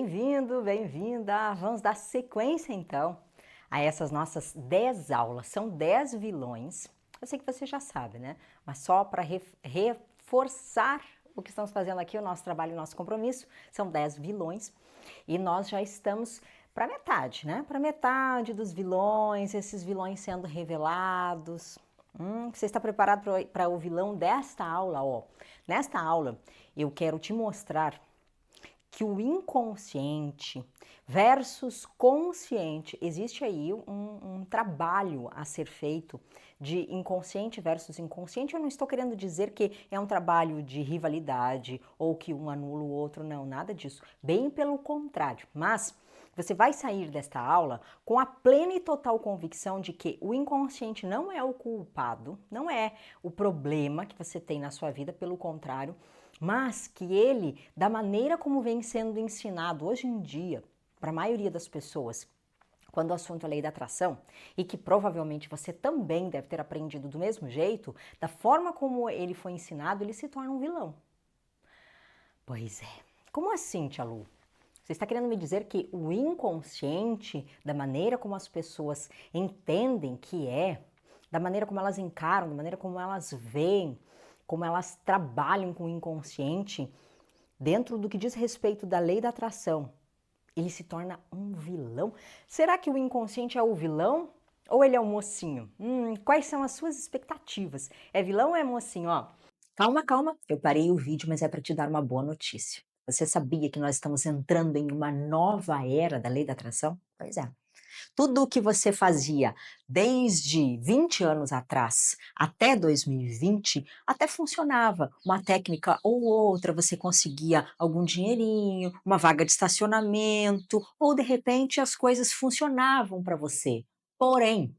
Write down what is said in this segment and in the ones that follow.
Bem-vindo, bem-vinda! Vamos dar sequência então a essas nossas 10 aulas. São 10 vilões, eu sei que você já sabe, né? Mas só para reforçar o que estamos fazendo aqui, o nosso trabalho e o nosso compromisso, são 10 vilões e nós já estamos para metade, né? Para metade dos vilões, esses vilões sendo revelados. Você está preparado para o vilão desta aula? Ó, nesta aula eu quero te mostrar que o inconsciente versus consciente, existe aí um trabalho a ser feito de inconsciente versus inconsciente. Eu não estou querendo dizer que é um trabalho de rivalidade ou que um anula o outro, não, nada disso. Bem pelo contrário, mas você vai sair desta aula com a plena e total convicção de que o inconsciente não é o culpado, não é o problema que você tem na sua vida, pelo contrário, mas que ele, da maneira como vem sendo ensinado hoje em dia, para a maioria das pessoas, quando o assunto é lei da atração, e que provavelmente você também deve ter aprendido do mesmo jeito, da forma como ele foi ensinado, ele se torna um vilão. Pois é. Como assim, Tia Lu? Você está querendo me dizer que o inconsciente, da maneira como as pessoas entendem que é, da maneira como elas encaram, da maneira como elas veem, como elas trabalham com o inconsciente, dentro do que diz respeito da lei da atração, ele se torna um vilão? Será que o inconsciente é o vilão ou ele é o mocinho? Quais são as suas expectativas? É vilão ou é mocinho? Ó, calma, calma, eu parei o vídeo, mas é para te dar uma boa notícia. Você sabia que nós estamos entrando em uma nova era da lei da atração? Pois é. Tudo o que você fazia desde 20 anos atrás até 2020 até funcionava. Uma técnica ou outra, você conseguia algum dinheirinho, uma vaga de estacionamento, ou de repente as coisas funcionavam para você. Porém,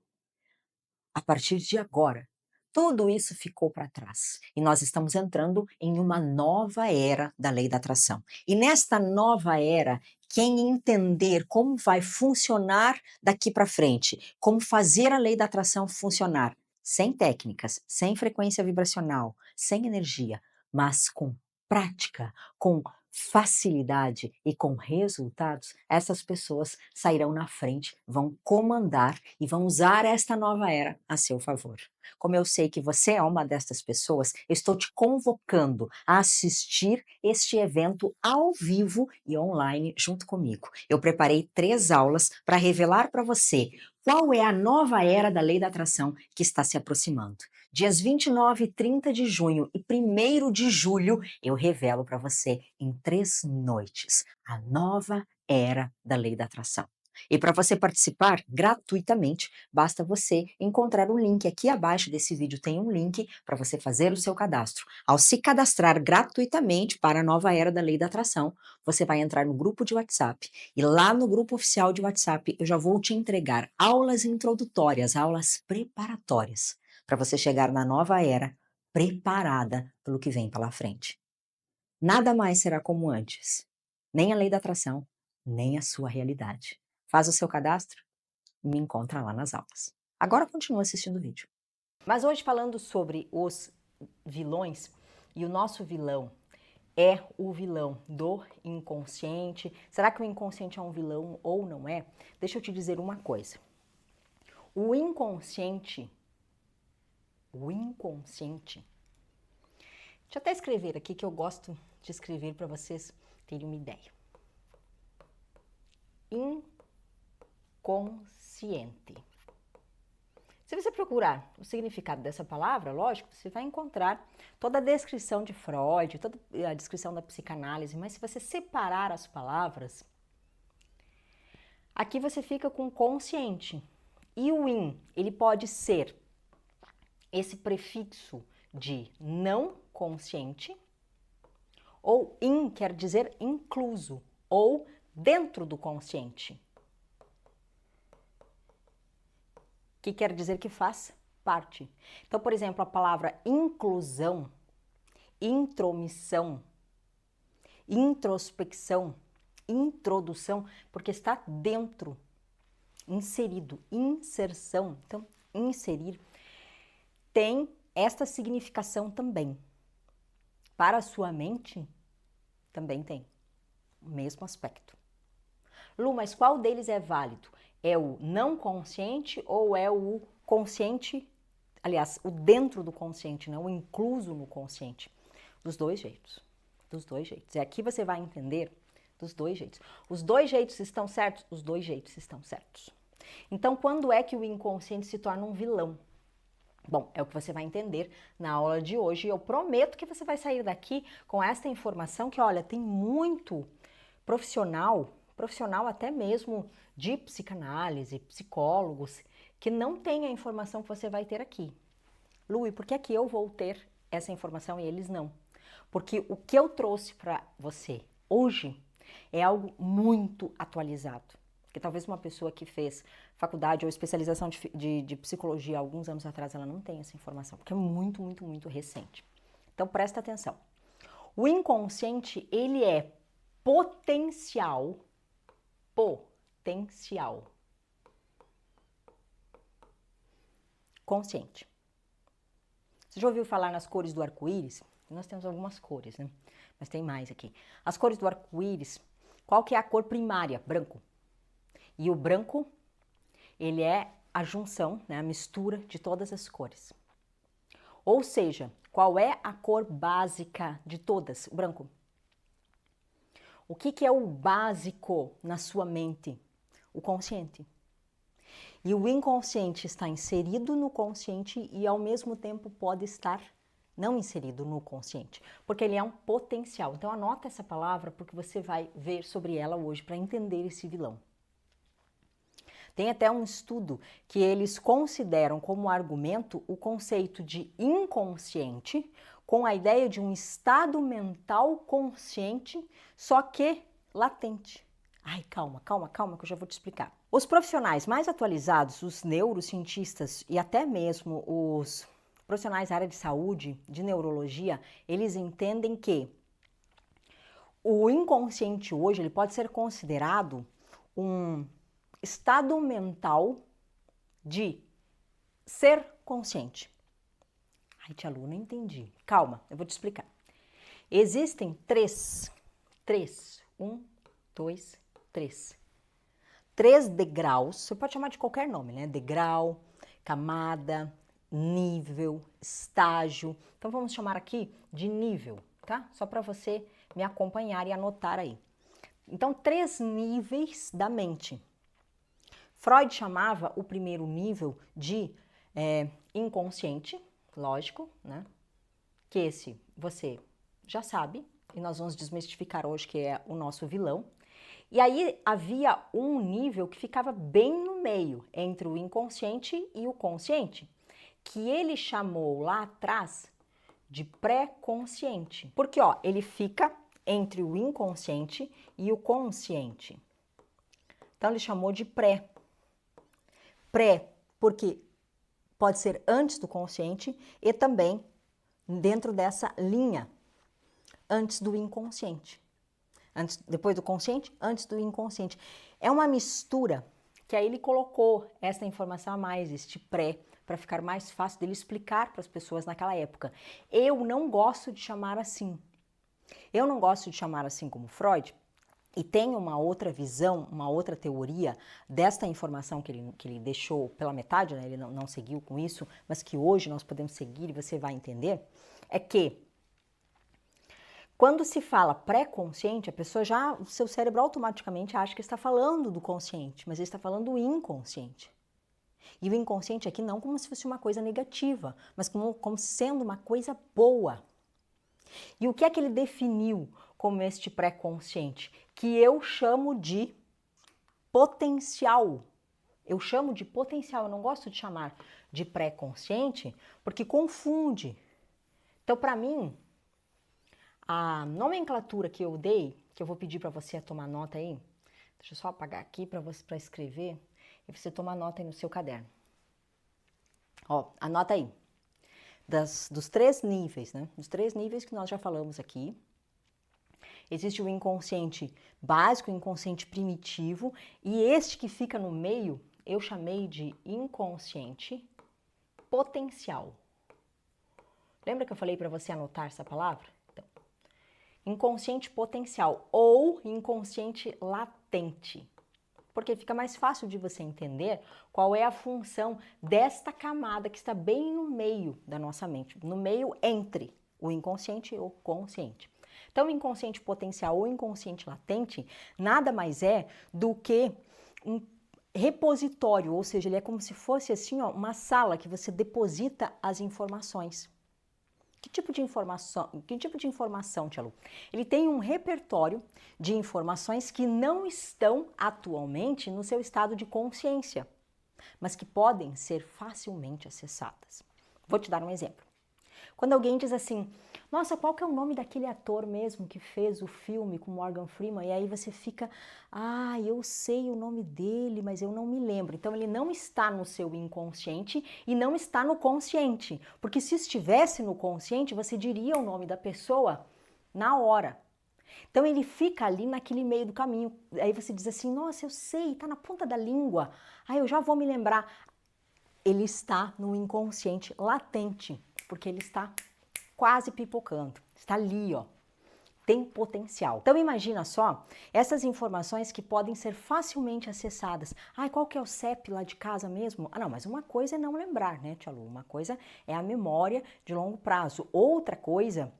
a partir de agora, tudo isso ficou para trás e nós estamos entrando em uma nova era da lei da atração. E nesta nova era, quem entender como vai funcionar daqui para frente, como fazer a lei da atração funcionar, sem técnicas, sem frequência vibracional, sem energia, mas com prática, com facilidade e com resultados, essas pessoas sairão na frente, vão comandar e vão usar esta nova era a seu favor. Como eu sei que você é uma dessas pessoas, eu estou te convocando a assistir este evento ao vivo e online junto comigo. Eu preparei 3 aulas para revelar para você qual é a nova era da lei da atração que está se aproximando. Dias 29 e 30 de junho e 1º de julho, eu revelo para você em 3 noites a nova era da lei da atração. E para você participar gratuitamente, basta você encontrar um link aqui abaixo desse vídeo, tem um link para você fazer o seu cadastro. Ao se cadastrar gratuitamente para a nova era da lei da atração, você vai entrar no grupo de WhatsApp e lá no grupo oficial de WhatsApp eu já vou te entregar aulas introdutórias, aulas preparatórias, para você chegar na nova era preparada pelo que vem pela frente. Nada mais será como antes, nem a lei da atração, nem a sua realidade. Faz o seu cadastro e me encontra lá nas aulas. Agora continua assistindo o vídeo. Mas hoje falando sobre os vilões, e o nosso vilão é o vilão do inconsciente. Será que o inconsciente é um vilão ou não é? Deixa eu te dizer uma coisa. O inconsciente, deixa eu até escrever aqui que eu gosto de escrever para vocês terem uma ideia. Inconsciente. Se você procurar o significado dessa palavra, lógico, você vai encontrar toda a descrição de Freud, toda a descrição da psicanálise, mas se você separar as palavras, aqui você fica com consciente. E o in, ele pode ser esse prefixo de não consciente, ou in quer dizer incluso, ou dentro do consciente, que quer dizer que faz parte. Então, por exemplo, a palavra inclusão, intromissão, introspecção, introdução, porque está dentro, inserido, inserção, então inserir, tem esta significação também. Para a sua mente, também tem o mesmo aspecto. Lu, mas qual deles é válido? É o não consciente ou é o consciente, aliás, o dentro do consciente, não o incluso no consciente? Dos dois jeitos. Dos dois jeitos. E aqui você vai entender dos dois jeitos. Os dois jeitos estão certos? Os dois jeitos estão certos. Então, quando é que o inconsciente se torna um vilão? Bom, é o que você vai entender na aula de hoje e eu prometo que você vai sair daqui com esta informação que, olha, tem muito profissional até mesmo de psicanálise, psicólogos, que não tem a informação que você vai ter aqui. Lu, e por que é que eu vou ter essa informação e eles não? Porque o que eu trouxe para você hoje é algo muito atualizado. Porque talvez uma pessoa que fez faculdade ou especialização de psicologia alguns anos atrás, ela não tenha essa informação, porque é muito, muito, muito recente. Então, presta atenção. O inconsciente, ele é potencial consciente. Você já ouviu falar nas cores do arco-íris? Nós temos algumas cores, né? Mas tem mais aqui. As cores do arco-íris, qual que é a cor primária? Branco. E o branco, ele é a junção, né, a mistura de todas as cores. Ou seja, qual é a cor básica de todas? O branco. O que é o básico na sua mente? O consciente. E o inconsciente está inserido no consciente e ao mesmo tempo pode estar não inserido no consciente, porque ele é um potencial. Então anota essa palavra porque você vai ver sobre ela hoje para entender esse vilão. Tem até um estudo que eles consideram como argumento o conceito de inconsciente com a ideia de um estado mental consciente, só que latente. Ai, calma que eu já vou te explicar. Os profissionais mais atualizados, os neurocientistas e até mesmo os profissionais da área de saúde, de neurologia, eles entendem que o inconsciente hoje ele pode ser considerado um estado mental de ser consciente. Ai, tia Lu, não entendi. Calma, eu vou te explicar. Existem três, 3 degraus, você pode chamar de qualquer nome, né? Degrau, camada, nível, estágio. Então vamos chamar aqui de nível, tá? Só para você me acompanhar e anotar aí. Então, 3 níveis da mente. Freud chamava o primeiro nível de inconsciente, lógico, né? Que esse você já sabe, e nós vamos desmistificar hoje que é o nosso vilão. E aí havia um nível que ficava bem no meio, entre o inconsciente e o consciente, que ele chamou lá atrás de pré-consciente. Porque, ó, ele fica entre o inconsciente e o consciente. Então, ele chamou de pré. Pré, porque pode ser antes do consciente e também dentro dessa linha, antes do inconsciente. Depois do consciente, antes do inconsciente. É uma mistura que aí ele colocou essa informação a mais, este pré, para ficar mais fácil dele explicar para as pessoas naquela época. Eu não gosto de chamar assim. Eu não gosto de chamar assim como Freud, e tem uma outra visão, uma outra teoria desta informação que ele deixou pela metade, né? Ele não seguiu com isso, mas que hoje nós podemos seguir e você vai entender, é que quando se fala pré-consciente, a pessoa já, o seu cérebro automaticamente acha que está falando do consciente, mas ele está falando do inconsciente. E o inconsciente aqui não como se fosse uma coisa negativa, mas como sendo uma coisa boa. E o que é que ele definiu como este pré-consciente? Que eu chamo de potencial. Eu chamo de potencial, eu não gosto de chamar de pré-consciente, porque confunde. Então, para mim, a nomenclatura que eu dei, que eu vou pedir para você tomar nota aí, deixa eu só apagar aqui para escrever, e você tomar nota aí no seu caderno. Ó, anota aí. Dos 3 níveis, né? Dos 3 níveis que nós já falamos aqui. Existe o inconsciente básico, o inconsciente primitivo, e este que fica no meio, eu chamei de inconsciente potencial. Lembra que eu falei para você anotar essa palavra? Então, inconsciente potencial ou inconsciente latente. porque fica mais fácil de você entender qual é a função desta camada que está bem no meio da nossa mente, no meio entre o inconsciente e o consciente. Então, o inconsciente potencial ou inconsciente latente nada mais é do que um repositório, ou seja, ele é como se fosse assim, ó, uma sala que você deposita as informações. Que tipo de informação, Tia Lu? Ele tem um repertório de informações que não estão atualmente no seu estado de consciência, mas que podem ser facilmente acessadas. Vou te dar um exemplo. Quando alguém diz assim, nossa, qual que é o nome daquele ator mesmo que fez o filme com Morgan Freeman? E aí você fica, eu sei o nome dele, mas eu não me lembro. Então ele não está no seu inconsciente e não está no consciente. Porque se estivesse no consciente, você diria o nome da pessoa na hora. Então ele fica ali naquele meio do caminho. Aí você diz assim, nossa, eu sei, está na ponta da língua. Eu já vou me lembrar. Ele está no inconsciente latente, porque ele está quase pipocando, está ali, ó, tem potencial. Então imagina só, essas informações que podem ser facilmente acessadas. Qual que é o CEP lá de casa mesmo? Não, mas uma coisa é não lembrar, né, Tia Lu? Uma coisa é a memória de longo prazo. Outra coisa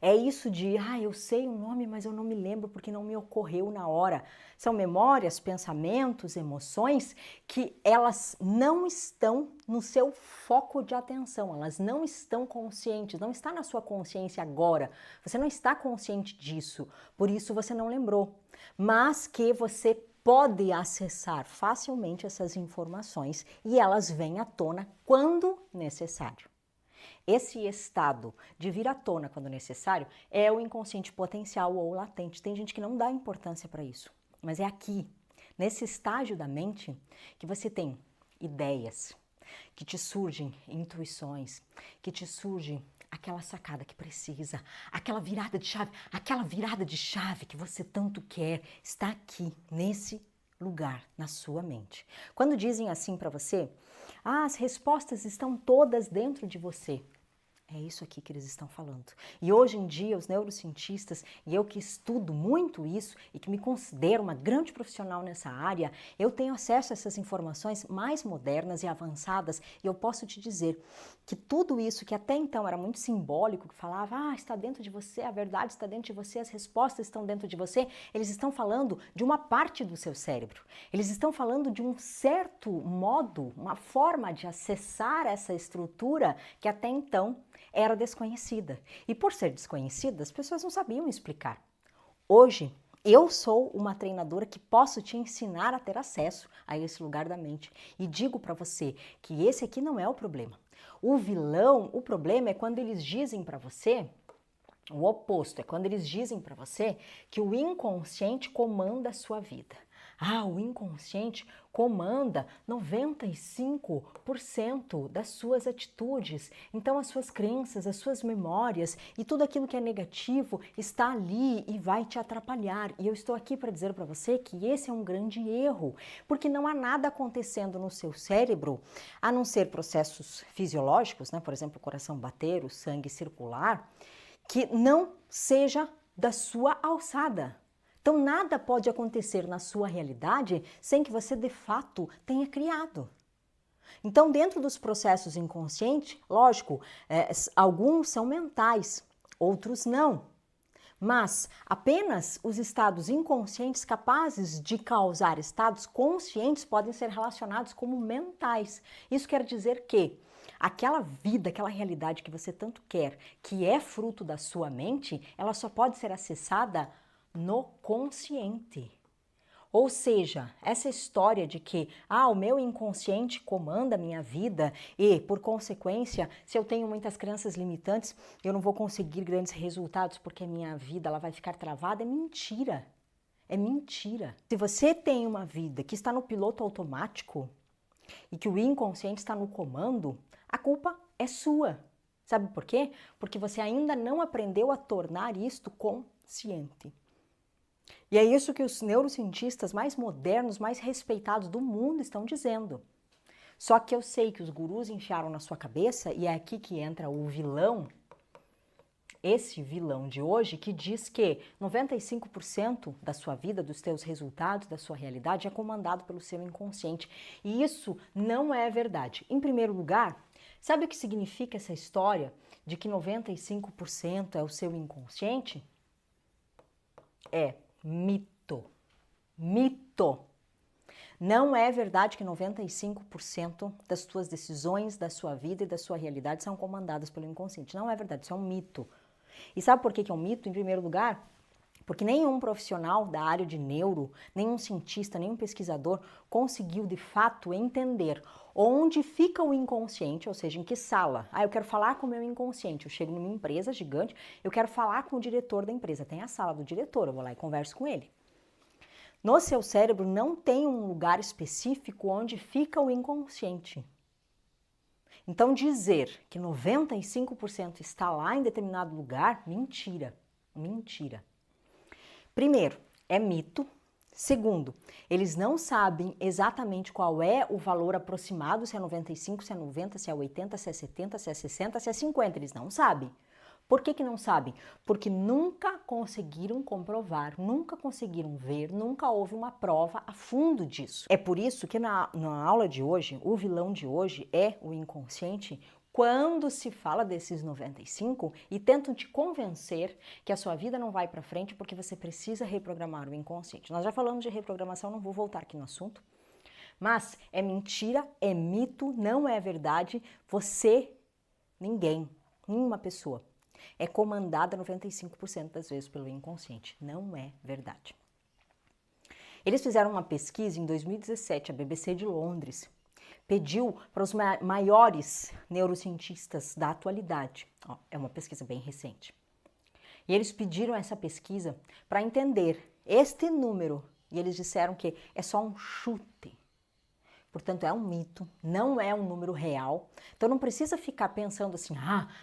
é isso de, eu sei o nome, mas eu não me lembro porque não me ocorreu na hora. São memórias, pensamentos, emoções que elas não estão no seu foco de atenção, elas não estão conscientes, não está na sua consciência agora. Você não está consciente disso, por isso você não lembrou. Mas que você pode acessar facilmente essas informações e elas vêm à tona quando necessário. Esse estado de vir à tona quando necessário é o inconsciente potencial ou latente. Tem gente que não dá importância para isso, mas é aqui, nesse estágio da mente, que você tem ideias, que te surgem intuições, que te surge aquela sacada que precisa, aquela virada de chave que você tanto quer, está aqui, nesse lugar, na sua mente. Quando dizem assim para você, as respostas estão todas dentro de você. É isso aqui que eles estão falando. E hoje em dia, os neurocientistas, e eu que estudo muito isso e que me considero uma grande profissional nessa área, eu tenho acesso a essas informações mais modernas e avançadas e eu posso te dizer que tudo isso que até então era muito simbólico, que falava, está dentro de você, a verdade está dentro de você, as respostas estão dentro de você, eles estão falando de uma parte do seu cérebro. Eles estão falando de um certo modo, uma forma de acessar essa estrutura que até então era desconhecida. E por ser desconhecida, as pessoas não sabiam explicar. Hoje, eu sou uma treinadora que posso te ensinar a ter acesso a esse lugar da mente. E digo para você que esse aqui não é o problema. O problema é quando eles dizem para você o oposto, é quando eles dizem para você que o inconsciente comanda a sua vida. O inconsciente comanda 95% das suas atitudes. Então, as suas crenças, as suas memórias e tudo aquilo que é negativo está ali e vai te atrapalhar. E eu estou aqui para dizer para você que esse é um grande erro, porque não há nada acontecendo no seu cérebro, a não ser processos fisiológicos, né? Por exemplo, o coração bater, o sangue circular, que não seja da sua alçada. Então, nada pode acontecer na sua realidade sem que você, de fato, tenha criado. Então, dentro dos processos inconscientes, lógico, alguns são mentais, outros não. Mas apenas os estados inconscientes capazes de causar estados conscientes podem ser relacionados como mentais. Isso quer dizer que aquela vida, aquela realidade que você tanto quer, que é fruto da sua mente, ela só pode ser acessada no consciente. Ou seja, essa história de que o meu inconsciente comanda a minha vida e, por consequência, se eu tenho muitas crenças limitantes, eu não vou conseguir grandes resultados porque a minha vida ela vai ficar travada, é mentira. É mentira. Se você tem uma vida que está no piloto automático e que o inconsciente está no comando, a culpa é sua. Sabe por quê? Porque você ainda não aprendeu a tornar isto consciente. E é isso que os neurocientistas mais modernos, mais respeitados do mundo estão dizendo. Só que eu sei que os gurus enfiaram na sua cabeça, e é aqui que entra o vilão, esse vilão de hoje que diz que 95% da sua vida, dos teus resultados, da sua realidade é comandado pelo seu inconsciente. E isso não é verdade. Em primeiro lugar, sabe o que significa essa história de que 95% é o seu inconsciente? É mito. Mito. Não é verdade que 95% das tuas decisões, da sua vida e da sua realidade são comandadas pelo inconsciente. Não é verdade, isso é um mito. E sabe por que é um mito? Em primeiro lugar, porque nenhum profissional da área de neuro, nenhum cientista, nenhum pesquisador conseguiu de fato entender onde fica o inconsciente, ou seja, em que sala. Eu quero falar com o meu inconsciente. Eu chego numa empresa gigante, eu quero falar com o diretor da empresa. Tem a sala do diretor, eu vou lá e converso com ele. No seu cérebro não tem um lugar específico onde fica o inconsciente. Então dizer que 95% está lá em determinado lugar, mentira, mentira. Primeiro, é mito. Segundo, eles não sabem exatamente qual é o valor aproximado, se é 95, se é 90, se é 80, se é 70, se é 60, se é 50, eles não sabem. Por que não sabem? Porque nunca conseguiram comprovar, nunca conseguiram ver, nunca houve uma prova a fundo disso. É por isso que na aula de hoje, o vilão de hoje é o inconsciente, quando se fala desses 95 e tentam te convencer que a sua vida não vai para frente porque você precisa reprogramar o inconsciente. Nós já falamos de reprogramação, não vou voltar aqui no assunto. Mas é mentira, é mito, não é verdade. Você, ninguém, nenhuma pessoa é comandada 95% das vezes pelo inconsciente. Não é verdade. Eles fizeram uma pesquisa em 2017, a BBC de Londres pediu para os maiores neurocientistas da atualidade, é uma pesquisa bem recente, e eles pediram essa pesquisa para entender este número, e eles disseram que é só um chute. Portanto, é um mito, não é um número real. Então, não precisa ficar pensando assim,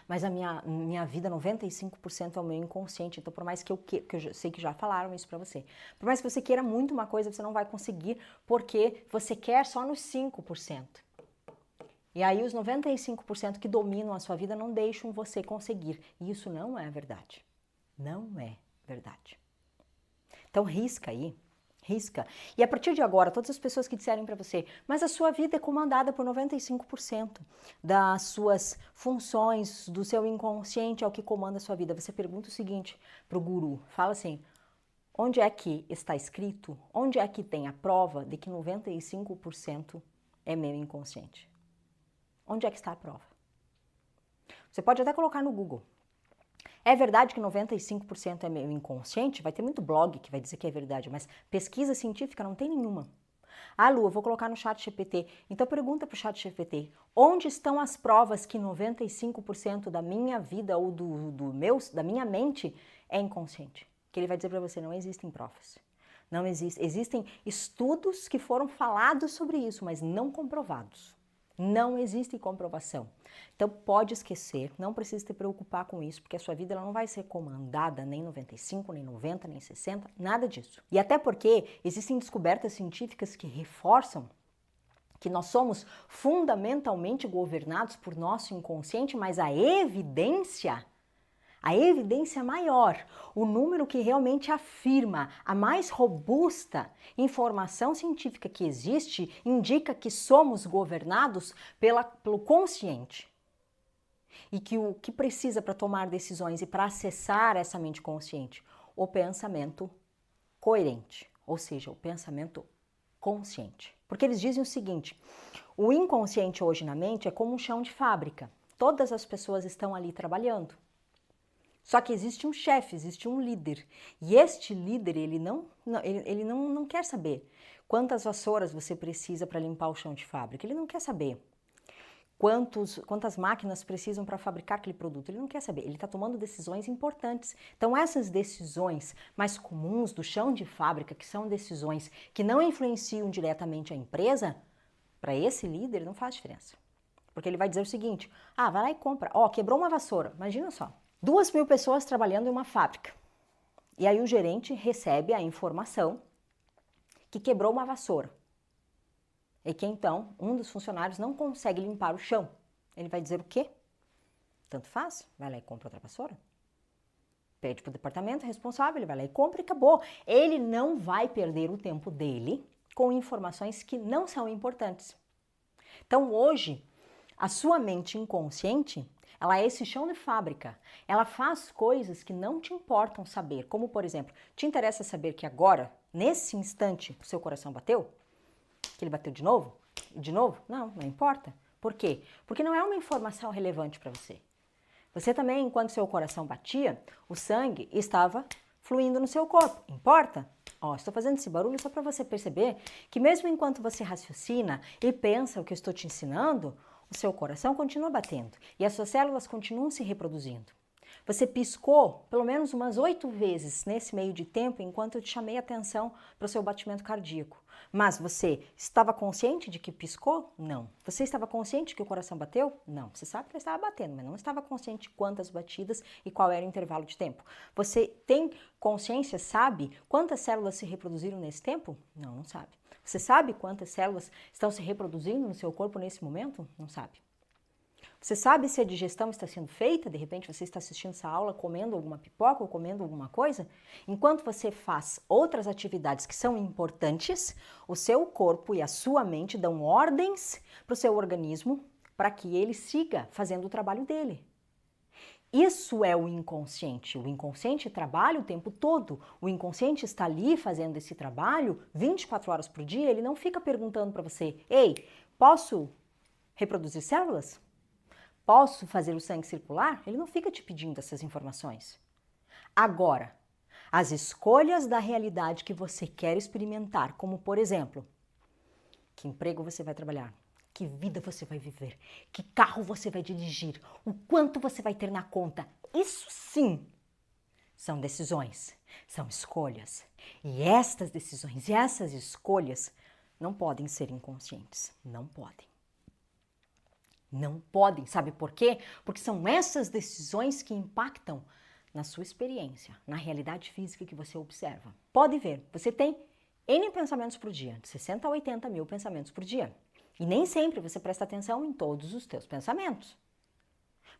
mas a minha vida, 95% é o meu inconsciente. Então, por mais que eu sei que já falaram isso pra você. Por mais que você queira muito uma coisa, você não vai conseguir, porque você quer só nos 5%. E aí, os 95% que dominam a sua vida não deixam você conseguir. E isso não é verdade. Não é verdade. Então, risca aí. Risca. E a partir de agora, todas as pessoas que disserem para você, mas a sua vida é comandada por 95% das suas funções, do seu inconsciente é o que comanda a sua vida. Você pergunta o seguinte para o guru, fala assim, onde é que está escrito, onde é que tem a prova de que 95% é meu inconsciente? Onde é que está a prova? Você pode até colocar no Google. É verdade que 95% é meu inconsciente? Vai ter muito blog que vai dizer que é verdade, mas pesquisa científica não tem nenhuma. Lu, eu vou colocar no ChatGPT. Então pergunta para o ChatGPT, onde estão as provas que 95% da minha vida ou da minha mente é inconsciente? Que ele vai dizer para você, não existem provas. Não existe. Existem estudos que foram falados sobre isso, mas não comprovados. Não existe comprovação. Então pode esquecer, não precisa se preocupar com isso, porque a sua vida ela não vai ser comandada nem 95, nem 90, nem 60, nada disso. E até porque existem descobertas científicas que reforçam que nós somos fundamentalmente governados por nosso inconsciente, mas a evidência maior, o número que realmente afirma, a mais robusta informação científica que existe, indica que somos governados pelo consciente. E que o que precisa para tomar decisões e para acessar essa mente consciente? O pensamento coerente, ou seja, o pensamento consciente. Porque eles dizem o seguinte, o inconsciente hoje na mente é como um chão de fábrica. Todas as pessoas estão ali trabalhando. Só que existe um chefe, existe um líder. E este líder, ele não quer saber quantas vassouras você precisa para limpar o chão de fábrica. Ele não quer saber quantas máquinas precisam para fabricar aquele produto. Ele não quer saber. Ele está tomando decisões importantes. Então, essas decisões mais comuns do chão de fábrica, que são decisões que não influenciam diretamente a empresa, para esse líder não faz diferença. Porque ele vai dizer o seguinte, vai lá e compra. Quebrou uma vassoura. Imagina só. 2.000 pessoas trabalhando em uma fábrica. E aí o gerente recebe a informação que quebrou uma vassoura. E que então um dos funcionários não consegue limpar o chão. Ele vai dizer o quê? Tanto faz, vai lá e compra outra vassoura. pede para o departamento responsável, ele vai lá e compra e acabou. Ele não vai perder o tempo dele com informações que não são importantes. Então hoje, a sua mente inconsciente, ela é esse chão de fábrica. Ela faz coisas que não te importam saber, como por exemplo, te interessa saber que agora, nesse instante, o seu coração bateu? Que ele bateu de novo? E de novo? Não, não importa. Por quê? Porque não é uma informação relevante para você. Você também, enquanto seu coração batia, o sangue estava fluindo no seu corpo. Importa? Ó, estou fazendo esse barulho só para você perceber que mesmo enquanto você raciocina e pensa o que eu estou te ensinando, o seu coração continua batendo e as suas células continuam se reproduzindo. Você piscou pelo menos umas 8 vezes nesse meio de tempo enquanto eu te chamei a atenção para o seu batimento cardíaco. Mas você estava consciente de que piscou? Não. Você estava consciente de que o coração bateu? Não. Você sabe que ele estava batendo, mas não estava consciente de quantas batidas e qual era o intervalo de tempo. Você tem consciência, sabe quantas células se reproduziram nesse tempo? Não, não sabe. Você sabe quantas células estão se reproduzindo no seu corpo nesse momento? Não sabe. Você sabe se a digestão está sendo feita? De repente você está assistindo essa aula comendo alguma pipoca ou comendo alguma coisa? Enquanto você faz outras atividades que são importantes, o seu corpo e a sua mente dão ordens para o seu organismo para que ele siga fazendo o trabalho dele. Isso é o inconsciente. O inconsciente trabalha o tempo todo. O inconsciente está ali fazendo esse trabalho 24 horas por dia. Ele não fica perguntando para você: ei, posso reproduzir células? Posso fazer o sangue circular? Ele não fica te pedindo essas informações. Agora, as escolhas da realidade que você quer experimentar, como por exemplo, que emprego você vai trabalhar, que vida você vai viver, que carro você vai dirigir, o quanto você vai ter na conta, isso sim são decisões, são escolhas. E estas decisões e essas escolhas não podem ser inconscientes, não podem. Não podem, sabe por quê? Porque são essas decisões que impactam na sua experiência, na realidade física que você observa. Pode ver, você tem N pensamentos por dia, de 60 a 80 mil pensamentos por dia. E nem sempre você presta atenção em todos os teus pensamentos.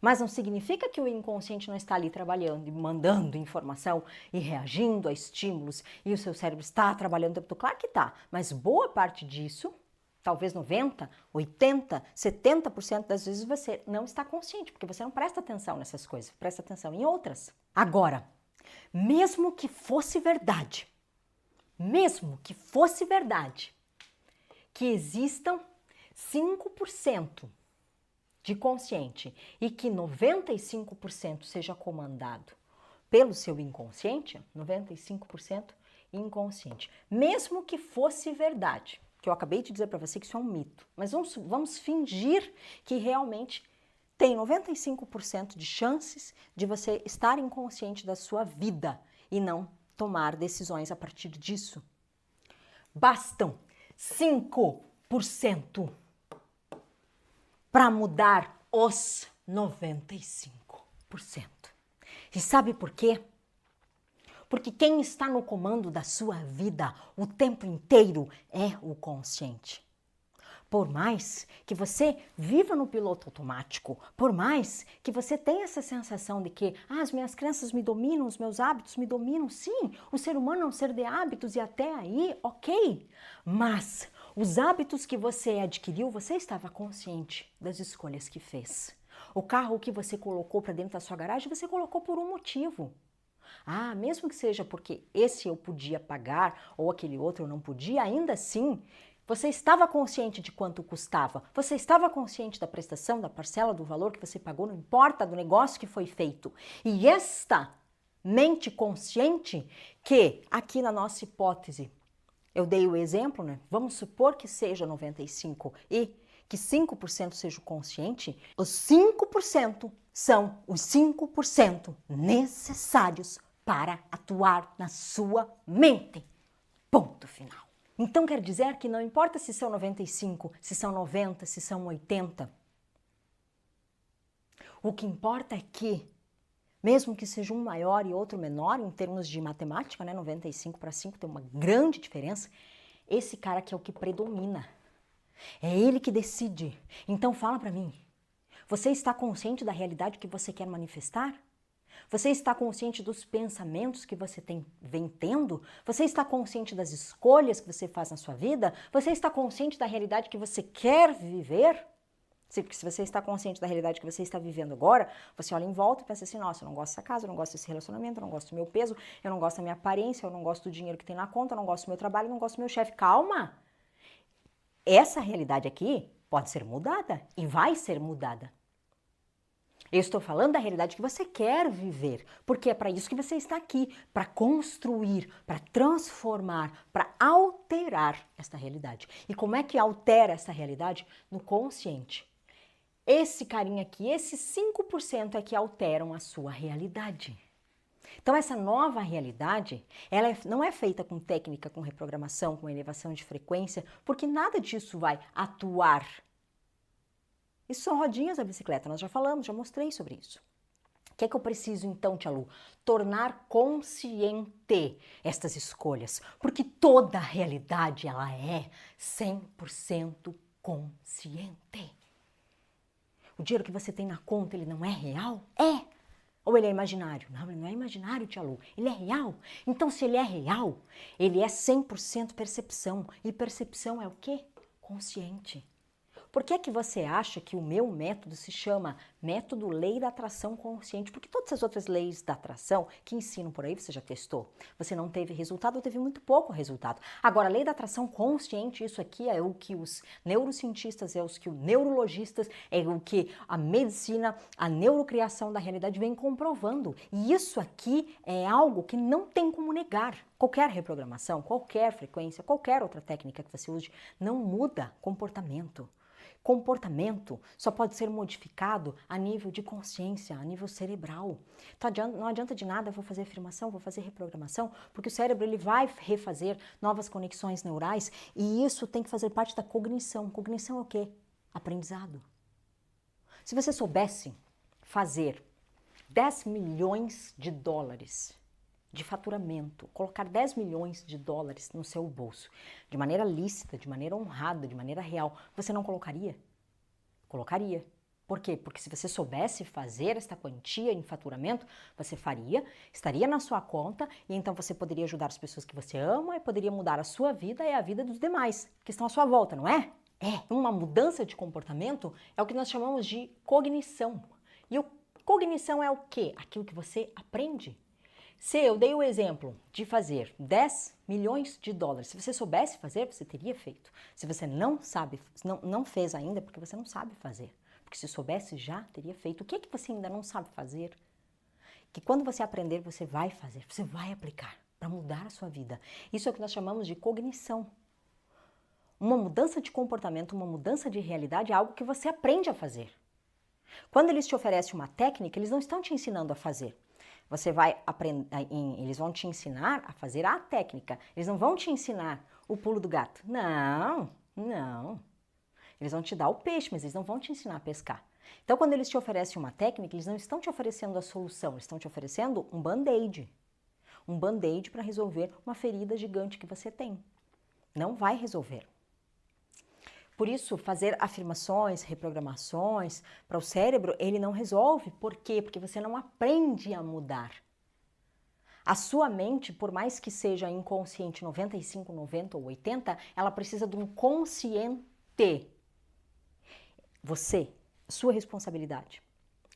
Mas não significa que o inconsciente não está ali trabalhando e mandando informação e reagindo a estímulos e o seu cérebro está trabalhando o tempo todo. Claro que está, mas boa parte disso, talvez 90, 80, 70% das vezes você não está consciente, porque você não presta atenção nessas coisas, presta atenção em outras. Agora, mesmo que fosse verdade, que existam 5% de consciente e que 95% seja comandado pelo seu inconsciente, 95% inconsciente, mesmo que fosse verdade, que eu acabei de dizer para você que isso é um mito, mas vamos fingir que realmente tem 95% de chances de você estar inconsciente da sua vida e não tomar decisões a partir disso. Bastam 5% para mudar os 95%. E sabe por quê? Porque quem está no comando da sua vida o tempo inteiro é o consciente. Por mais que você viva no piloto automático, por mais que você tenha essa sensação de que as minhas crenças me dominam, os meus hábitos me dominam, sim, o ser humano é um ser de hábitos e até aí, ok. Mas os hábitos que você adquiriu, você estava consciente das escolhas que fez. O carro que você colocou para dentro da sua garagem, você colocou por um motivo. Ah, mesmo que seja porque esse eu podia pagar ou aquele outro eu não podia, ainda assim, você estava consciente de quanto custava, você estava consciente da prestação, da parcela, do valor que você pagou, não importa, do negócio que foi feito. E esta mente consciente que, aqui na nossa hipótese, eu dei o exemplo, né? Vamos supor que seja 95% e que 5% seja o consciente, os 5% são os 5% necessários para atuar na sua mente. Ponto final. Então quer dizer que não importa se são 95, se são 90, se são 80. O que importa é que, mesmo que seja um maior e outro menor, em termos de matemática, né, 95 para 5 tem uma grande diferença, esse cara que é o que predomina. É ele que decide. Então fala para mim, você está consciente da realidade que você quer manifestar? Você está consciente dos pensamentos que você vem tendo? Você está consciente das escolhas que você faz na sua vida? Você está consciente da realidade que você quer viver? Porque se você está consciente da realidade que você está vivendo agora, você olha em volta e pensa assim, nossa, eu não gosto dessa casa, eu não gosto desse relacionamento, eu não gosto do meu peso, eu não gosto da minha aparência, eu não gosto do dinheiro que tem na conta, eu não gosto do meu trabalho, eu não gosto do meu chefe. Calma! Essa realidade aqui pode ser mudada e vai ser mudada. Eu estou falando da realidade que você quer viver, porque é para isso que você está aqui, para construir, para transformar, para alterar esta realidade. E como é que altera essa realidade? No consciente. Esse carinha aqui, esses 5% é que alteram a sua realidade. Então essa nova realidade, ela não é feita com técnica, com reprogramação, com elevação de frequência, porque nada disso vai atuar. Isso são rodinhas da bicicleta, nós já falamos, já mostrei sobre isso. O que é que eu preciso então, Tia Lu? Tornar consciente estas escolhas, porque toda a realidade ela é 100% consciente. O dinheiro que você tem na conta, ele não é real? É! Ou ele é imaginário? Não, ele não é imaginário, Tia Lu. Ele é real. Então, se ele é real, ele é 100% percepção. E percepção é o quê? Consciente. Por que é que você acha que o meu método se chama método lei da atração consciente? Porque todas as outras leis da atração que ensinam por aí, você já testou. Você não teve resultado ou teve muito pouco resultado. Agora, a lei da atração consciente, isso aqui é o que os neurocientistas, é o que os neurologistas, é o que a medicina, a neurocriação da realidade vem comprovando. E isso aqui é algo que não tem como negar. Qualquer reprogramação, qualquer frequência, qualquer outra técnica que você use, não muda comportamento. Comportamento só pode ser modificado a nível de consciência, a nível cerebral. Então não adianta de nada eu vou fazer afirmação, vou fazer reprogramação, porque o cérebro ele vai refazer novas conexões neurais e isso tem que fazer parte da cognição. Cognição é o quê? Aprendizado. Se você soubesse fazer 10 milhões de dólares de faturamento, colocar 10 milhões de dólares no seu bolso, de maneira lícita, de maneira honrada, de maneira real, você não colocaria? Colocaria. Por quê? Porque se você soubesse fazer esta quantia em faturamento, você faria, estaria na sua conta e então você poderia ajudar as pessoas que você ama e poderia mudar a sua vida e a vida dos demais que estão à sua volta, não é? É. Uma mudança de comportamento é o que nós chamamos de cognição. E cognição é o quê? Aquilo que você aprende. Se eu dei o exemplo de fazer 10 milhões de dólares, se você soubesse fazer, você teria feito. Se você não sabe, não fez ainda, porque você não sabe fazer. Porque se soubesse, já teria feito. O que é que você ainda não sabe fazer? Que quando você aprender, você vai fazer, você vai aplicar para mudar a sua vida. Isso é o que nós chamamos de cognição. Uma mudança de comportamento, uma mudança de realidade é algo que você aprende a fazer. Quando eles te oferecem uma técnica, eles não estão te ensinando a fazer. Você vai aprender, eles vão te ensinar a fazer a técnica. Eles não vão te ensinar o pulo do gato. Não, não. Eles vão te dar o peixe, mas eles não vão te ensinar a pescar. Então, quando eles te oferecem uma técnica, eles não estão te oferecendo a solução, eles estão te oferecendo um band-aid. Um band-aid para resolver uma ferida gigante que você tem. Não vai resolver. Por isso, fazer afirmações, reprogramações para o cérebro, ele não resolve. Por quê? Porque você não aprende a mudar. A sua mente, por mais que seja inconsciente 95, 90 ou 80, ela precisa de um consciente. Você, sua responsabilidade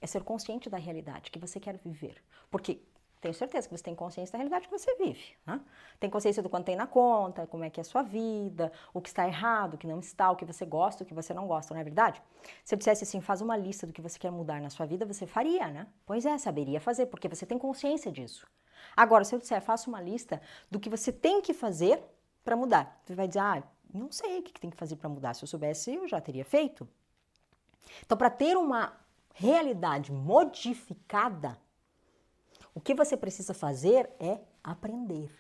é ser consciente da realidade que você quer viver. Porque tenho certeza que você tem consciência da realidade que você vive. Né? Tem consciência do quanto tem na conta, como é que é a sua vida, o que está errado, o que não está, o que você gosta, o que você não gosta, não é verdade? Se eu dissesse assim, faz uma lista do que você quer mudar na sua vida, você faria, né? Pois é, saberia fazer, porque você tem consciência disso. Agora, se eu disser, faça uma lista do que você tem que fazer para mudar, você vai dizer, não sei o que tem que fazer para mudar. Se eu soubesse, eu já teria feito. Então, para ter uma realidade modificada, o que você precisa fazer é aprender.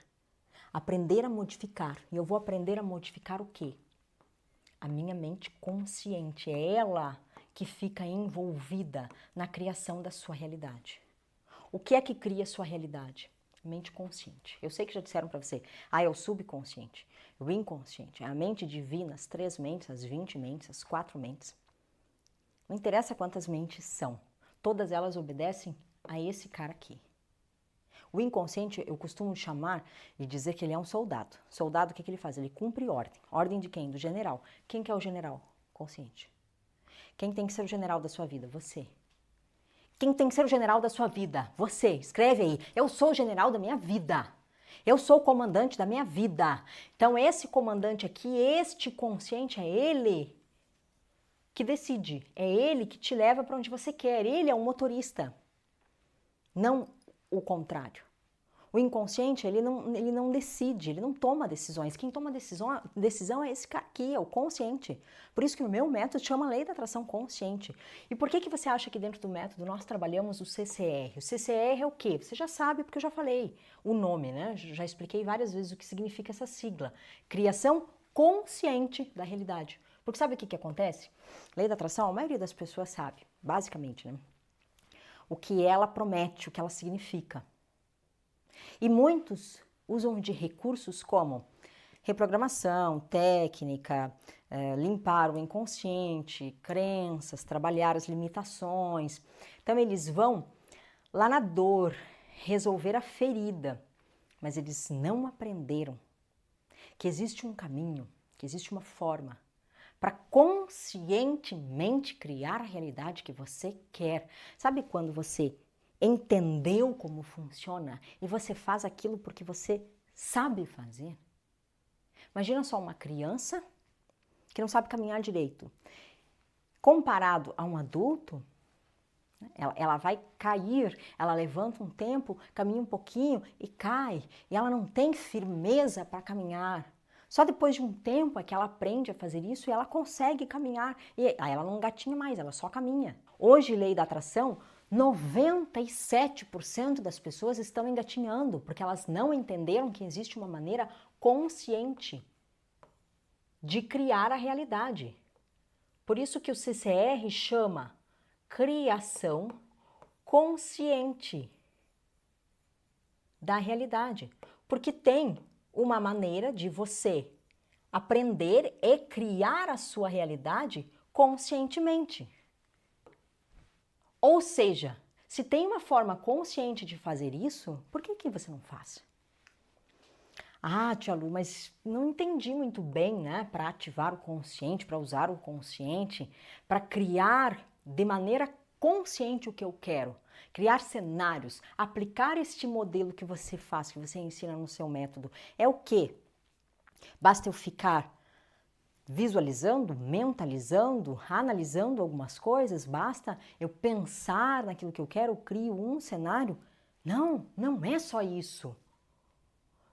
Aprender a modificar. E eu vou aprender a modificar o quê? A minha mente consciente. É ela que fica envolvida na criação da sua realidade. O que é que cria a sua realidade? Mente consciente. Eu sei que já disseram para você, é o subconsciente, o inconsciente, é a mente divina, as 3 mentes, as 20 mentes, as 4 mentes. Não interessa quantas mentes são, todas elas obedecem a esse cara aqui. O inconsciente, eu costumo chamar e dizer que ele é um soldado. Soldado, o que ele faz? Ele cumpre ordem. Ordem de quem? Do general. Quem que é o general? Consciente. Quem tem que ser o general da sua vida? Você. Quem tem que ser o general da sua vida? Você. Escreve aí. Eu sou o general da minha vida. Eu sou o comandante da minha vida. Então, esse comandante aqui, este consciente, é ele que decide. É ele que te leva para onde você quer. Ele é um motorista. Não o contrário. O inconsciente, ele não decide, ele não toma decisões. Quem toma decisão é esse cara aqui, é o consciente. Por isso que no meu método chama Lei da Atração Consciente. E por que você acha que dentro do método nós trabalhamos o CCR? O CCR é o quê? Você já sabe, porque eu já falei o nome, né? Já expliquei várias vezes o que significa essa sigla. Criação consciente da realidade. Porque sabe o que acontece? Lei da Atração, a maioria das pessoas sabe, basicamente, né? O que ela promete, o que ela significa. E muitos usam de recursos como reprogramação, técnica, limpar o inconsciente, crenças, trabalhar as limitações. Então eles vão lá na dor, resolver a ferida, mas eles não aprenderam que existe um caminho, que existe uma forma para conscientemente criar a realidade que você quer. Sabe quando você entendeu como funciona e você faz aquilo porque você sabe fazer? Imagina só uma criança que não sabe caminhar direito. Comparado a um adulto, ela vai cair, ela levanta um tempo, caminha um pouquinho e cai. E ela não tem firmeza para caminhar. Só depois de um tempo é que ela aprende a fazer isso e ela consegue caminhar. E aí ela não engatinha mais, ela só caminha. Hoje, Lei da Atração, 97% das pessoas estão engatinhando, porque elas não entenderam que existe uma maneira consciente de criar a realidade. Por isso que o CCR chama criação consciente da realidade. Porque tem uma maneira de você aprender e criar a sua realidade conscientemente. Ou seja, se tem uma forma consciente de fazer isso, por que você não faz? Ah, tia Lu, mas não entendi muito bem, né? Para ativar o consciente, para usar o consciente, para criar de maneira consciente o que eu quero. Criar cenários, aplicar este modelo que você faz, que você ensina no seu método. É o quê? Basta eu ficar visualizando, mentalizando, analisando algumas coisas? Basta eu pensar naquilo que eu quero, eu crio um cenário? Não, não é só isso.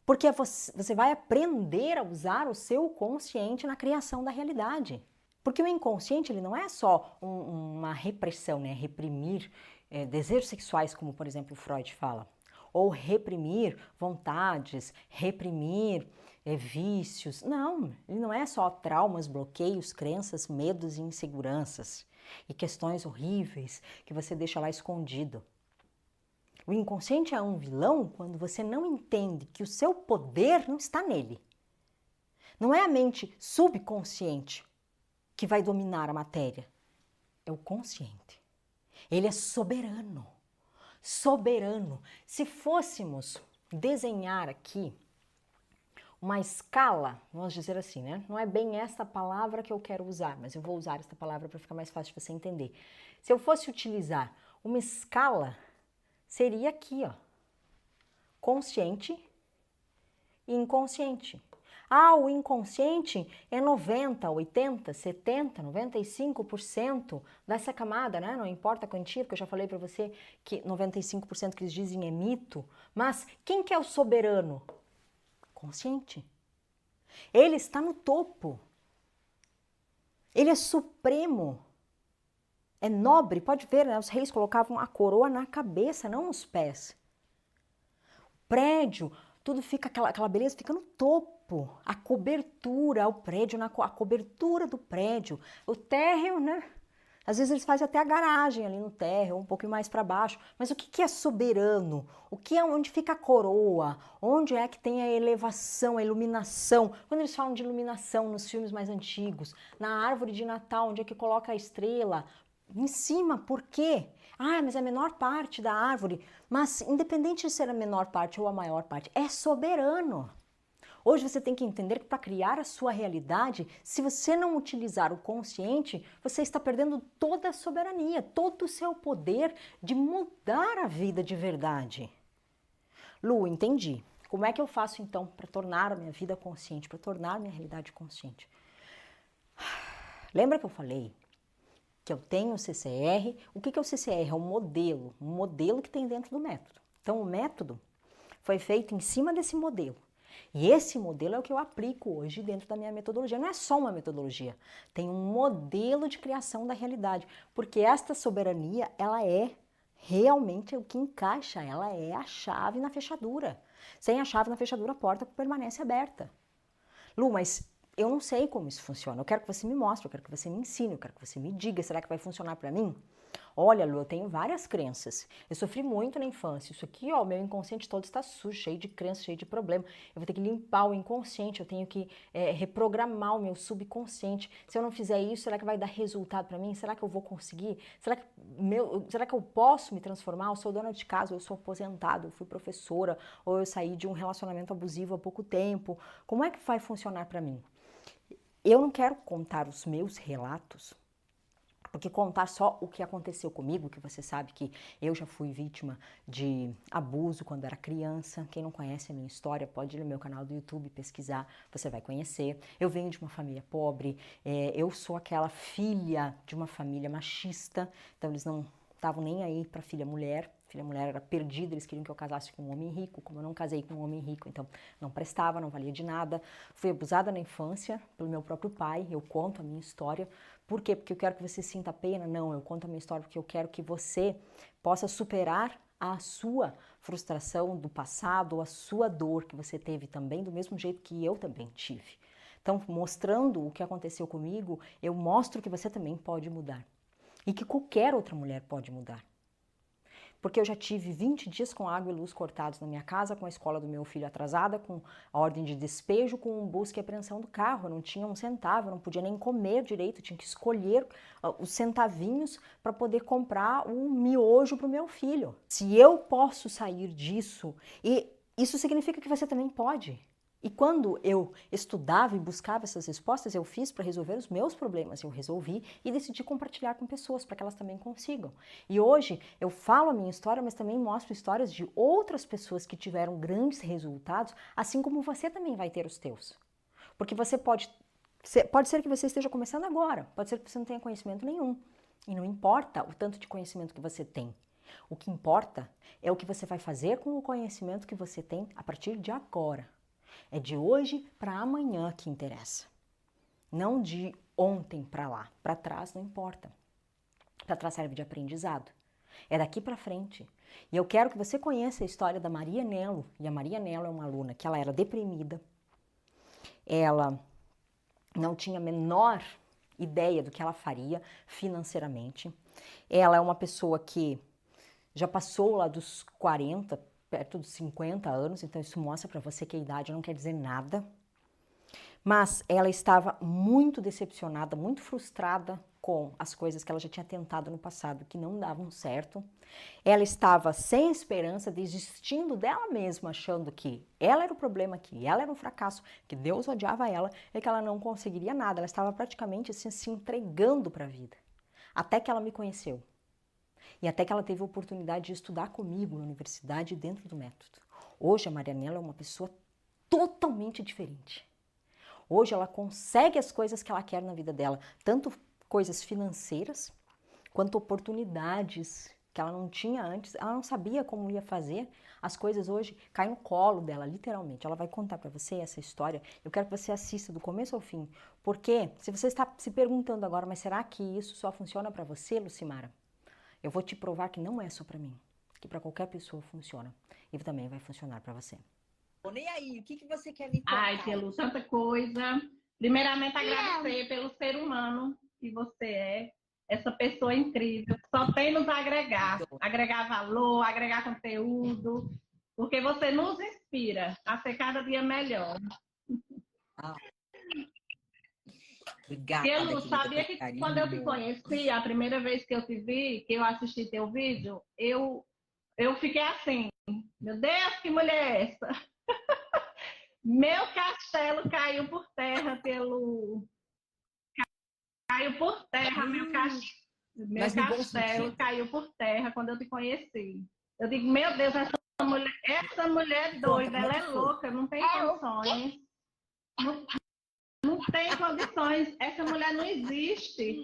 Porque você vai aprender a usar o seu consciente na criação da realidade. Porque o inconsciente ele não é só uma repressão, né? Reprimir desejos sexuais, como por exemplo Freud fala. Ou reprimir vontades, reprimir vícios. Não, ele não é só traumas, bloqueios, crenças, medos e inseguranças. E questões horríveis que você deixa lá escondido. O inconsciente é um vilão quando você não entende que o seu poder não está nele. Não é a mente subconsciente que vai dominar a matéria. É o consciente. Ele é soberano. Soberano. Se fôssemos desenhar aqui uma escala, vamos dizer assim, né? Não é bem essa palavra que eu quero usar, mas eu vou usar essa palavra para ficar mais fácil de você entender. Se eu fosse utilizar uma escala, seria aqui, ó, consciente e inconsciente. Ah, o inconsciente é 90, 80, 70, 95% dessa camada, né? Não importa a quantia, porque eu já falei para você que 95% que eles dizem é mito. Mas quem que é o soberano? Consciente. Ele está no topo. Ele é supremo. É nobre, pode ver, né? Os reis colocavam a coroa na cabeça, não nos pés. O prédio, tudo fica, aquela beleza fica no topo. A cobertura, o prédio, a cobertura do prédio. O térreo, né? Às vezes eles fazem até a garagem ali no térreo, um pouquinho mais para baixo. Mas o que é soberano? O que é onde fica a coroa? Onde é que tem a elevação, a iluminação? Quando eles falam de iluminação nos filmes mais antigos, na árvore de Natal, onde é que coloca a estrela? Em cima, por quê? Ah, mas é a menor parte da árvore. Mas independente de ser a menor parte ou a maior parte, é soberano. Hoje você tem que entender que para criar a sua realidade, se você não utilizar o consciente, você está perdendo toda a soberania, todo o seu poder de mudar a vida de verdade. Lu, entendi. Como é que eu faço então para tornar a minha vida consciente, para tornar a minha realidade consciente? Lembra que eu falei que eu tenho o CCR? O que é o CCR? É um modelo que tem dentro do método. Então o método foi feito em cima desse modelo. E esse modelo é o que eu aplico hoje dentro da minha metodologia. Não é só uma metodologia, tem um modelo de criação da realidade. Porque esta soberania, ela é realmente o que encaixa, ela é a chave na fechadura. Sem a chave na fechadura, a porta permanece aberta. Lu, mas eu não sei como isso funciona. Eu quero que você me mostre, eu quero que você me ensine, eu quero que você me diga, será que vai funcionar para mim? Olha, Lu, eu tenho várias crenças. Eu sofri muito na infância. Isso aqui, ó, o meu inconsciente todo está sujo, cheio de crenças, cheio de problema. Eu vou ter que limpar o inconsciente, eu tenho que reprogramar o meu subconsciente. Se eu não fizer isso, será que vai dar resultado para mim? Será que eu vou conseguir? Será que eu posso me transformar? Eu sou dona de casa, eu sou aposentado, eu fui professora, ou eu saí de um relacionamento abusivo há pouco tempo. Como é que vai funcionar para mim? Eu não quero contar os meus relatos, porque contar só o que aconteceu comigo, que você sabe que eu já fui vítima de abuso quando era criança. Quem não conhece a minha história pode ir no meu canal do YouTube pesquisar, você vai conhecer. Eu venho de uma família pobre, eu sou aquela filha de uma família machista, então eles não estavam nem aí para filha mulher. Filha mulher era perdida, eles queriam que eu casasse com um homem rico. Como eu não casei com um homem rico, então não prestava, não valia de nada. Fui abusada na infância pelo meu próprio pai, eu conto a minha história. Por quê? Porque eu quero que você sinta pena? Não, eu conto a minha história porque eu quero que você possa superar a sua frustração do passado, a sua dor que você teve também, do mesmo jeito que eu também tive. Então, mostrando o que aconteceu comigo, eu mostro que você também pode mudar. E que qualquer outra mulher pode mudar. Porque eu já tive 20 dias com água e luz cortados na minha casa, com a escola do meu filho atrasada, com a ordem de despejo, com busca e apreensão do carro. Eu não tinha um centavo, eu não podia nem comer direito, eu tinha que escolher os centavinhos para poder comprar um miojo para o meu filho. Se eu posso sair disso, e isso significa que você também pode. E quando eu estudava e buscava essas respostas, eu fiz para resolver os meus problemas. Eu resolvi e decidi compartilhar com pessoas para que elas também consigam. E hoje eu falo a minha história, mas também mostro histórias de outras pessoas que tiveram grandes resultados, assim como você também vai ter os teus. Porque você pode ser que você esteja começando agora, pode ser que você não tenha conhecimento nenhum. E não importa o tanto de conhecimento que você tem. O que importa é o que você vai fazer com o conhecimento que você tem a partir de agora. É de hoje para amanhã que interessa. Não de ontem para lá. Para trás não importa. Para trás serve de aprendizado. É daqui para frente. E eu quero que você conheça a história da Maria Nello. E a Maria Nello é uma aluna que ela era deprimida. Ela não tinha a menor ideia do que ela faria financeiramente. Ela é uma pessoa que já passou lá dos 40, perto dos 50 anos, então isso mostra para você que a idade não quer dizer nada. Mas ela estava muito decepcionada, muito frustrada com as coisas que ela já tinha tentado no passado que não davam certo. Ela estava sem esperança, desistindo dela mesma, achando que ela era o problema, que ela era um fracasso, que Deus odiava ela e que ela não conseguiria nada. Ela estava praticamente assim, se entregando para a vida. Até que ela me conheceu. E até que ela teve a oportunidade de estudar comigo na universidade dentro do método. Hoje a Marianela é uma pessoa totalmente diferente. Hoje ela consegue as coisas que ela quer na vida dela, tanto coisas financeiras, quanto oportunidades que ela não tinha antes. Ela não sabia como ia fazer. As coisas hoje caem no colo dela, literalmente. Ela vai contar para você essa história. Eu quero que você assista do começo ao fim. Porque se você está se perguntando agora, mas será que isso só funciona para você, Lucimara? Eu vou te provar que não é só para mim, que para qualquer pessoa funciona. E também vai funcionar para você. E aí, o que você quer me contar? Ai, pelo tanta coisa. Primeiramente, agradecer pelo ser humano que você é. Essa pessoa incrível. Só tem nos agregar. Agregar valor, agregar conteúdo. Porque você nos inspira a ser cada dia melhor. Obrigada, Lu, querida, sabia pelo que quando eu te carinho. conheci, a primeira vez que eu te vi, que eu assisti teu vídeo, eu fiquei assim, meu Deus, que mulher é essa? Meu castelo caiu por terra pelo... Caiu por terra, meu Mas no bom castelo sentido. caiu por terra quando eu te conheci. Eu digo, meu Deus, essa mulher é Conta, doida, como é ela que é foi? louca, não tem condições. Não, não tem condições, essa mulher não existe.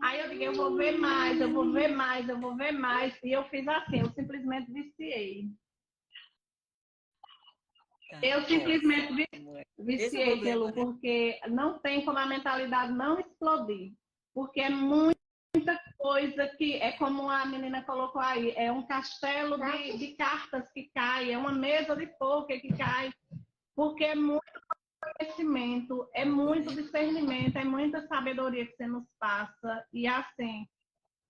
Aí eu digo, eu vou ver mais, eu vou ver mais, eu vou ver mais. E eu fiz assim, eu simplesmente viciei. Eu Nossa, simplesmente amor. Esse é o viciei problema, pelo, né? porque não tem como a mentalidade não explodir. Porque é muita coisa que, é como a menina colocou aí, é um castelo de cartas que cai, é uma mesa de poker que cai, porque é muito conhecimento, é Tudo, muito né? discernimento, é muita sabedoria que você nos passa. E assim,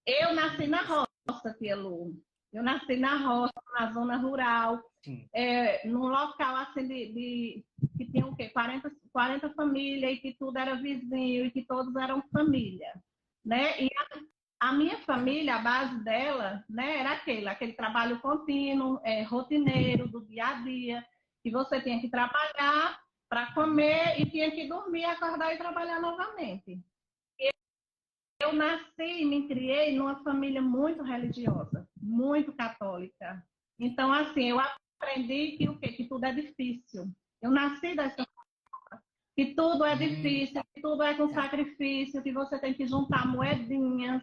eu nasci na Isso. roça, Tia Lu. Eu nasci na roça, na zona rural, Sim. num local assim que tinha o quê? 40 famílias e que tudo era vizinho e que todos eram família, né? E a minha família, a base dela, né, era aquele trabalho contínuo, rotineiro, do dia a dia, que você tinha que trabalhar para comer e tinha que dormir, acordar e trabalhar novamente. Eu nasci e me criei numa família muito religiosa, muito católica. Então, assim, eu aprendi que o quê? Que tudo é difícil. Eu nasci dessa que tudo é difícil, Tá, que tudo é com tá. sacrifício, que você tem que juntar moedinhas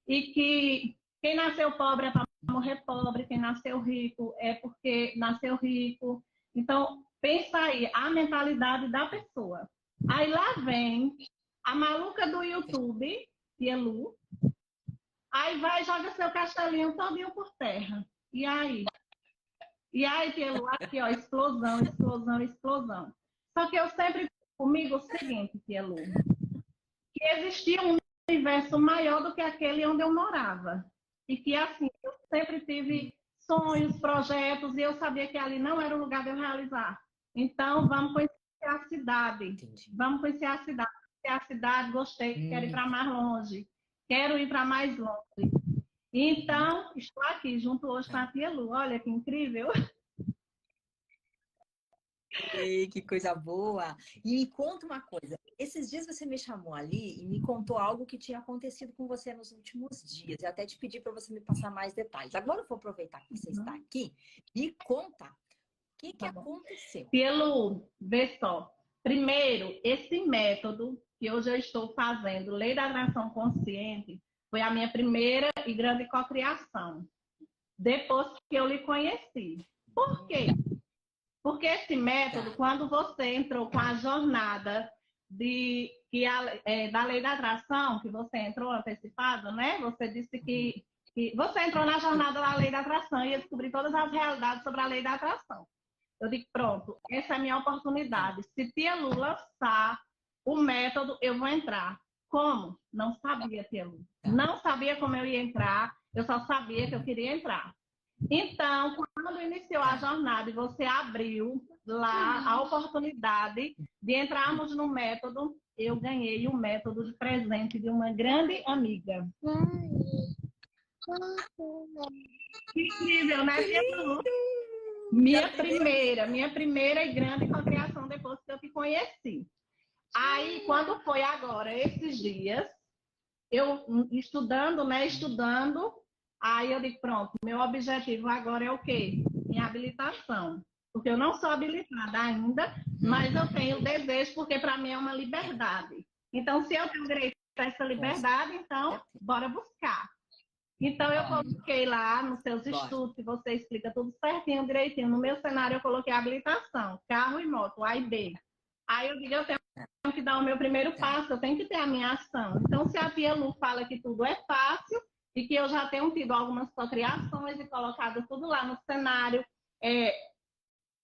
e que quem nasceu pobre é para morrer pobre, quem nasceu rico é porque nasceu rico. Então, pensa aí, a mentalidade da pessoa. Aí lá vem a maluca do YouTube, Lu, aí vai e joga seu castelinho todinho por terra. E aí? E aí, Lu, aqui, ó, explosão, explosão, explosão. Só que eu sempre comigo o seguinte, Lu, que existia um universo maior do que aquele onde eu morava. E que, assim, eu sempre tive sonhos, projetos, e eu sabia que ali não era o lugar de eu realizar. Então, vamos conhecer a cidade. Entendi. Vamos conhecer a cidade. Conhecer a cidade, gostei, quero ir para mais longe. Quero ir para mais longe. Então, estou aqui junto hoje com Tá. a tia Lu. Olha que incrível. Ei, que coisa boa! E me conta uma coisa. Esses dias você me chamou ali e me contou algo que tinha acontecido com você nos últimos dias. Eu até te pedi para você me passar mais detalhes. Agora eu vou aproveitar que você está aqui. Me conta o que Tá bom. aconteceu. Tia Lu, vê só. Primeiro, esse método que hoje eu estou fazendo, Lei da Atração Consciente, foi a minha primeira e grande cocriação. Depois que eu lhe conheci. Por quê? Porque esse método, Tá. quando você entrou com a jornada da lei da atração, que você entrou antecipado, né? Você disse que você entrou na jornada da lei da atração e ia descobrir todas as realidades sobre a lei da atração. Eu digo, pronto, essa é a minha Sim. oportunidade. Se tia Lu lançar o método, eu vou entrar. Como? Não sabia, tia Lu. Tá. Não sabia como eu ia entrar, eu só sabia que eu queria entrar. Então, quando iniciou a Tá. jornada e você abriu lá a oportunidade de entrarmos no método, eu ganhei o método de presente de uma grande amiga. Que incrível, né, Que tia Lu? lindo! Da primeira vez. Minha primeira e grande cocriação depois que eu te conheci. Aí, quando foi agora, esses dias, eu estudando, né, estudando, aí eu digo, pronto, meu objetivo agora é o quê? Minha habilitação. Porque eu não sou habilitada ainda, mas eu tenho desejo, porque para mim é uma liberdade. Então, se eu tenho direito a essa Com liberdade, então, certeza. bora buscar. Então, eu coloquei lá nos seus Bora. estudos, que você explica tudo certinho, direitinho. No meu cenário, eu coloquei habilitação, carro e moto, A e B. Aí eu digo, eu tenho que dar o meu primeiro Tá. passo, eu tenho que ter a minha ação. Então, se a tia Lu fala que tudo é fácil e que eu já tenho tido algumas cocriações e colocado tudo lá no cenário,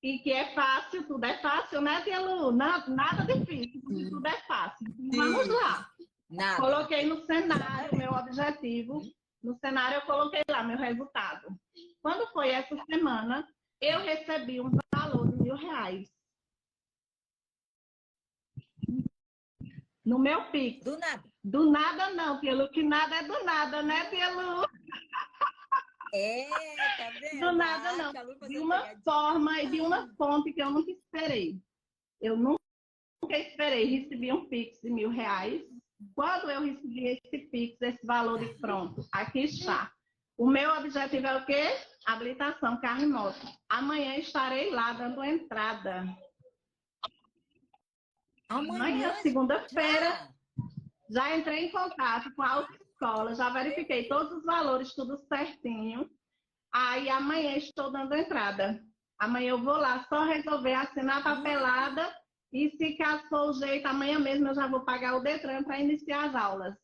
e que é fácil, tudo é fácil, né, tia Lu? Nada difícil, porque tudo é fácil. Então, vamos Sim. lá. Nada. Coloquei no cenário o Exatamente. meu objetivo. No cenário, eu coloquei lá meu resultado. Quando foi essa semana, eu Tá. recebi um valor de R$ 1.000. No meu Pix. Do nada. Do nada não, Pielu, que nada é do nada, né, Pielu? Tá vendo? Do nada não. De uma forma e de uma fonte que eu nunca esperei. Eu nunca esperei. Recebi um Pix de R$ 1.000. Quando eu recebi esse Pix, esse valor de pronto, aqui está. O meu objetivo é o quê? Habilitação carro e moto. Amanhã estarei lá dando entrada. Amanhã, segunda-feira, já entrei em contato com a autoescola, já verifiquei todos os valores, tudo certinho. Aí amanhã estou dando entrada. Amanhã eu vou lá só resolver assinar a papelada e se caso for o jeito, amanhã mesmo eu já vou pagar o Detran para iniciar as aulas.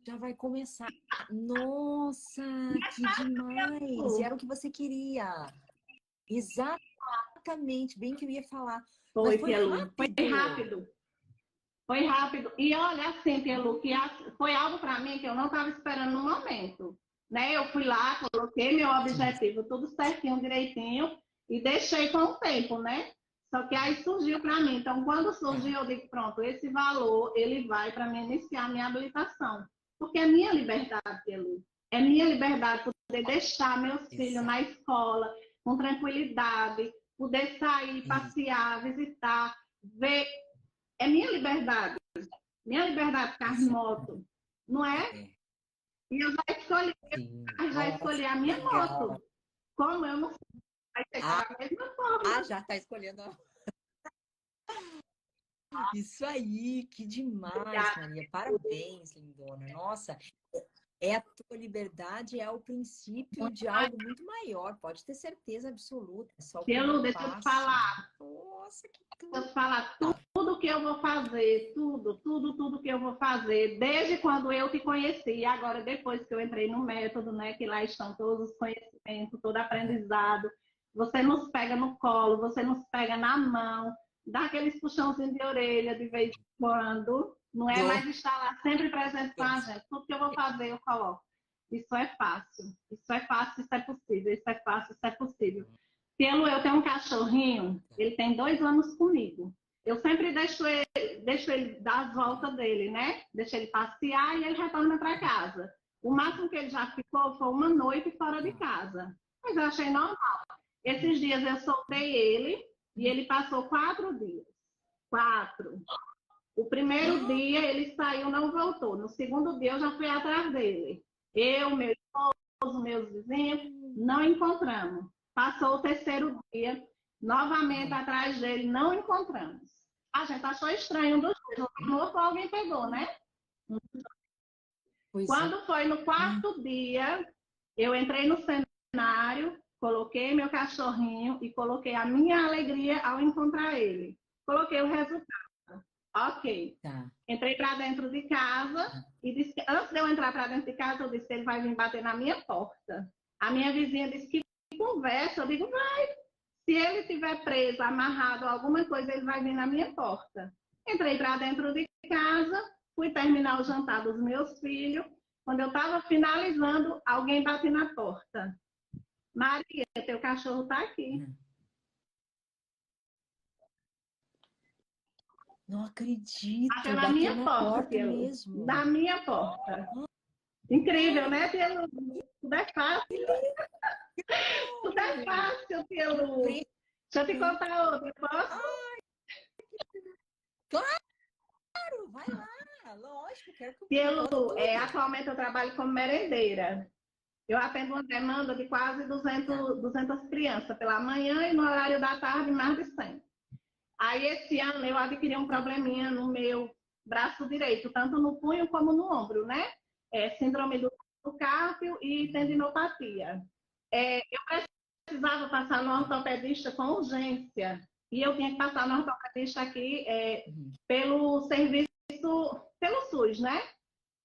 Já vai começar. Nossa, que demais! Era o que você queria. Exatamente, bem que eu ia falar. Foi, Mas foi Pielu. rápido. Foi rápido. Foi rápido. E olha assim, Pielu, que foi algo para mim que eu não estava esperando no momento. Né? Eu fui lá, coloquei meu objetivo tudo certinho, direitinho, e deixei com o tempo, né? Só que aí surgiu para mim. Então, quando surgiu, eu digo, pronto, esse valor, ele vai para mim iniciar a minha habilitação. Porque é minha liberdade, Pielu. É minha liberdade poder deixar meus filhos na escola com tranquilidade, poder sair, passear, visitar, ver. É minha liberdade carro e moto, não é? E eu já escolhi a minha moto. Como eu não sei, vai ser da mesma forma. Já está escolhendo. Isso aí, que demais, Maria. Parabéns, lindona. Nossa, a tua liberdade é o princípio de algo muito maior, pode ter certeza absoluta. É só o Pielu, primeiro deixa eu te passo. falar. Nossa, que tudo. Deixa eu te falar tudo que eu vou fazer, tudo que eu vou fazer, desde quando eu te conheci, e agora depois que eu entrei no método, né, que lá estão todos os conhecimentos, todo aprendizado. Você nos pega no colo, você nos pega na mão, dá aqueles puxãozinhos de orelha de vez em quando, não é mais estar lá sempre presente com a gente. Tudo que eu vou fazer, eu coloco. Isso é fácil, isso é possível, isso é fácil, isso é possível. Eu tenho um cachorrinho, ele tem 2 anos comigo. Eu sempre deixo ele dar as voltas dele, né? Deixo ele passear e ele retorna para casa. O máximo que ele já ficou foi uma noite fora de casa. Mas eu achei normal. Esses dias eu soltei ele e ele passou 4 dias. 4. O primeiro dia ele saiu, não voltou. No segundo dia eu já fui atrás dele. Eu, meu esposo, meus vizinhos, não encontramos. Passou o terceiro dia, novamente atrás dele, não encontramos. A gente achou estranho um dos dois. Ou alguém pegou, né? Quando foi no 4º dia, eu entrei no cenário, coloquei meu cachorrinho e coloquei a minha alegria ao encontrar ele. Coloquei o resultado. Ok. Entrei para dentro de casa e disse que, antes de eu entrar para dentro de casa, eu disse que ele vai vir bater na minha porta. A minha vizinha disse que conversa, eu digo, vai. Se ele estiver preso, amarrado, alguma coisa, ele vai vir na minha porta. Entrei para dentro de casa, fui terminar o jantar dos meus filhos. Quando eu estava finalizando, alguém bate na porta. Maria, teu cachorro está aqui. Não acredito. Bateu na minha porta mesmo. Na minha porta. Incrível, né, Pielu? Tudo é fácil. Tudo é fácil, Pielu. Deixa eu te contar outra, posso? Claro, vai lá. Lógico, quero que Pielu, atualmente eu trabalho como merendeira. Eu atendo uma demanda de quase 200 crianças pela manhã e no horário da tarde mais de 100. Aí esse ano eu adquiri um probleminha no meu braço direito, tanto no punho como no ombro, né? Síndrome do carpio e tendinopatia. Eu precisava passar no ortopedista com urgência. E eu tinha que passar no ortopedista aqui pelo serviço, pelo SUS, né?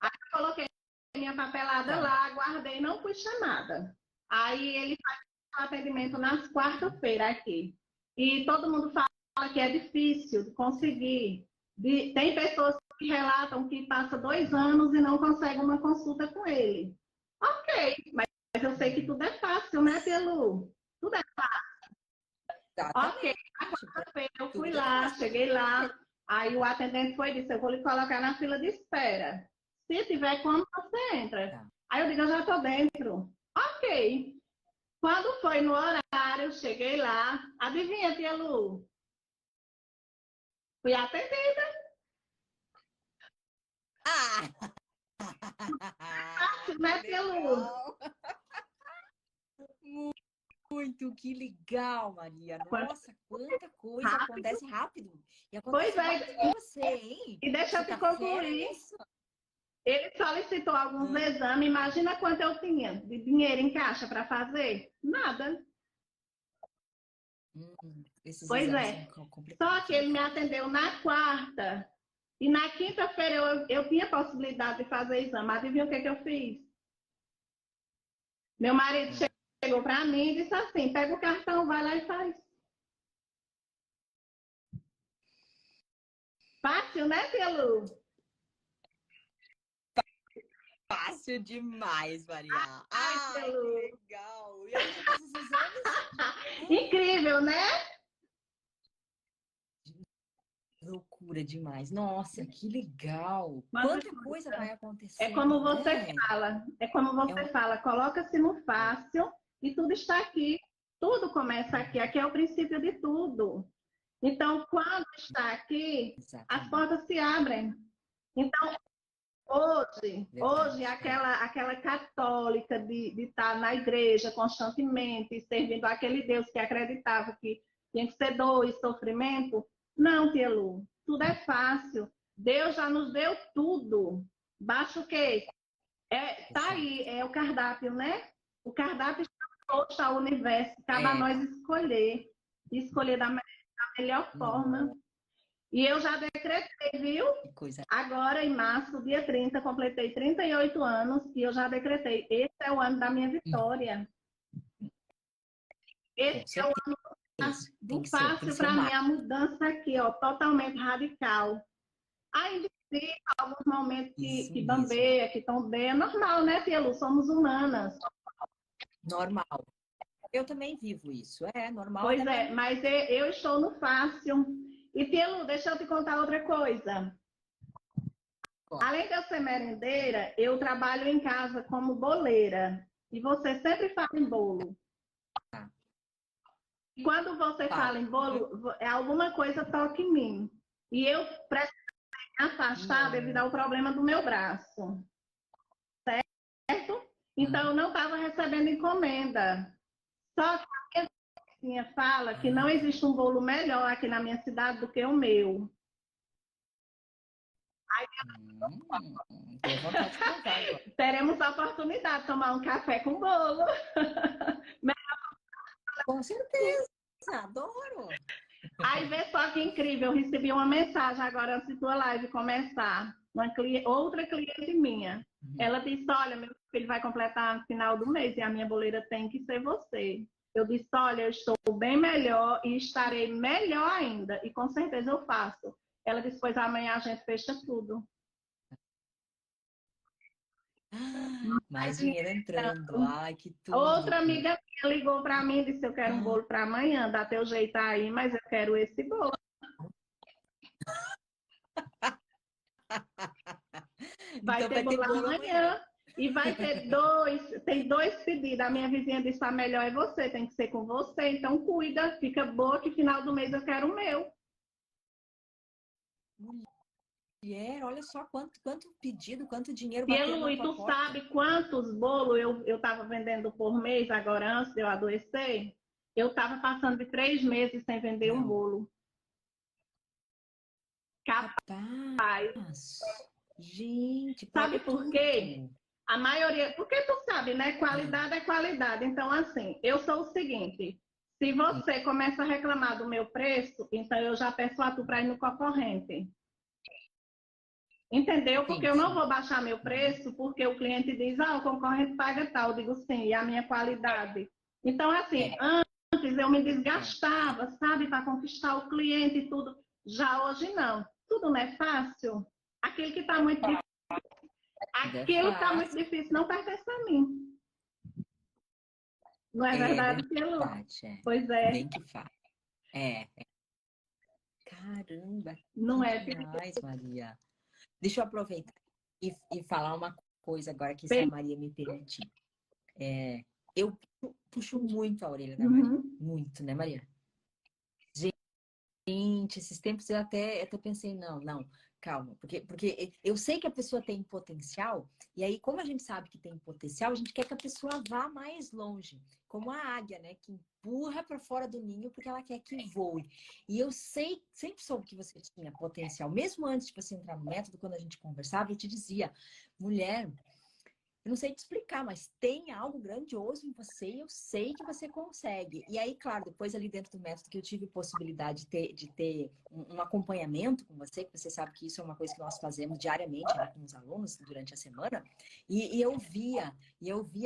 Aí eu coloquei minha papelada lá, aguardei, não fui chamada. Aí ele faz o atendimento nas quarta-feiras aqui. E todo mundo fala que é difícil de conseguir. Tem pessoas que relatam que passa 2 anos e não consegue uma consulta com ele. Ok, mas eu sei que tudo é fácil, né, Pielu? Tudo é fácil. Ok, na quarta-feira eu fui lá, cheguei lá, Aí o atendente foi e disse, eu vou lhe colocar na fila de espera. Se tiver como, você entra. Tá. Aí eu digo, eu já estou dentro. Ok. Quando foi no horário, eu cheguei lá. Adivinha, tia Lu? Fui atendida, Ah! né, Que tia Lu? legal! Muito, que legal, Maria. Nossa, quanta coisa Rápido. acontece rápido. E Pois acontece rápido é, com você, hein? e deixa Você eu te tá fera concluir. nisso. Ele solicitou alguns Hã? exames. Imagina quanto eu tinha de dinheiro em caixa para fazer? Nada. Esses Pois exames são é. Só complicados, que né, ele me cara? atendeu na quarta. E na quinta-feira eu tinha possibilidade de fazer exame. Adivinha o que, que eu fiz? Meu marido Hã? chegou para mim e disse assim: pega o cartão, vai lá e faz. Fácil, né, Pelu? Fácil demais, Maria. Ai, Ai, que Pelu. legal. E aí você fez esses exames? Incrível, né? Loucura demais. Nossa, que legal. Quanta Quanta coisa coisa. vai É como acontecendo, você né? fala, é como É você uma... fala, coloca-se no fácil e tudo está aqui. Tudo começa aqui, aqui é o princípio de tudo. Então, quando está aqui, as Exatamente. portas se abrem. Então, hoje Verdade. É. aquela católica de estar na igreja constantemente, servindo aquele Deus que acreditava que tinha que ser dor e sofrimento, não, tia Lu, tudo é fácil. Deus já nos deu tudo. Basta o quê? Tá Exato. aí, é o cardápio, né? O cardápio está ao universo, cabe a É. nós escolher da melhor forma. Nossa, E eu já decretei, viu? que coisa. Agora, em março, dia 30, completei 38 anos e eu já decretei. Esse é o ano da minha vitória. Com Esse é o certeza. ano Tem do que ser. Tem que fácil ser o para mim, máximo. a mudança aqui, ó, totalmente radical. Ainda tem alguns momentos Isso que mesmo. bambeia, que tombeia. É normal, né, Tia Lu? Somos humanas. Normal. Eu também vivo isso. É normal Pois da é, mesma mas eu estou no fácil. E, Tia Lu, deixa eu te contar outra coisa. forma. Além de eu ser merendeira, eu trabalho em casa como boleira. E você sempre fala em bolo. Quando você Falo. fala em Uhum. bolo, é alguma coisa toca em mim. E eu preciso me afastar devido Não. ao problema do meu braço, certo? Então, Uhum. eu não estava recebendo encomenda. Só que a minha vizinha fala que não Ah, tá. existe um bolo melhor aqui na minha cidade do que o meu. Tenho vontade de provar agora. Teremos a oportunidade de tomar um café com bolo. Com certeza. Adoro. Aí vê só que incrível, eu recebi uma mensagem agora antes de tua live começar. Outra cliente minha. Uhum. Ela disse: olha, meu filho vai completar no final do mês e a minha boleira tem que ser você. Eu disse: olha, eu estou bem melhor e estarei melhor ainda. E com certeza eu faço. Ela disse: pois amanhã a gente fecha tudo. Mais dinheiro entrando. Ai, que Outra tudo. amiga minha ligou para mim e disse: eu quero um Ah, bolo para amanhã, dá teu jeito aí, mas eu quero esse bolo. Vai então ter vai ter bolo bolo amanhã. amanhã. E vai ter tem dois pedidos. A minha vizinha disse: a melhor é você, tem que ser com você. Então cuida, fica boa que final do mês eu quero o meu. Mulher, olha só quanto pedido, quanto dinheiro E batendo Lu, na e tua tu porta. sabe quantos bolos eu estava vendendo por mês agora antes de eu adoecer? Eu estava passando de 3 meses sem vender um Não. bolo. Capaz. Rapaz. Gente, Sabe pode por quê? tudo. A maioria, porque tu sabe, né? Qualidade é qualidade. Então, assim, eu sou o seguinte: se Sim, você começa a reclamar do meu preço, então eu já peço a tu para ir no concorrente. Entendeu? Porque sim, eu não sim. vou baixar meu Uhum. preço porque o cliente diz: ah, o concorrente paga tal. Eu digo sim, e a minha qualidade. Então, assim, É, antes eu me é. desgastava, sabe, para conquistar o cliente e tudo. Já hoje não. Tudo não é fácil. Aquilo que está muito Tudo é Aquilo que está muito fácil. difícil não pertence a mim. Não é É verdade, Pelo? verdade, é. Pois é. Bem que faz. É. Caramba, Não que é demais, Maria. Deixa eu aproveitar e falar uma coisa agora que se a perigoso. Maria me permitir. Eu puxo muito a orelha da Maria. Uhum. Muito, né, Maria? Gente, esses tempos eu até pensei, não, calma, porque eu sei que a pessoa tem potencial, e aí, como a gente sabe que tem potencial, a gente quer que a pessoa vá mais longe, como a águia, né, que empurra para fora do ninho porque ela quer que voe. E eu sei, sempre soube que você tinha potencial, mesmo antes de você entrar no método, quando a gente conversava, eu te dizia, mulher. Eu não sei te explicar, mas tem algo grandioso em você e eu sei que você consegue. E aí, claro, depois ali dentro do método que eu tive possibilidade de ter um acompanhamento com você, que você sabe que isso é uma coisa que nós fazemos diariamente, né, com os alunos durante a semana, e eu via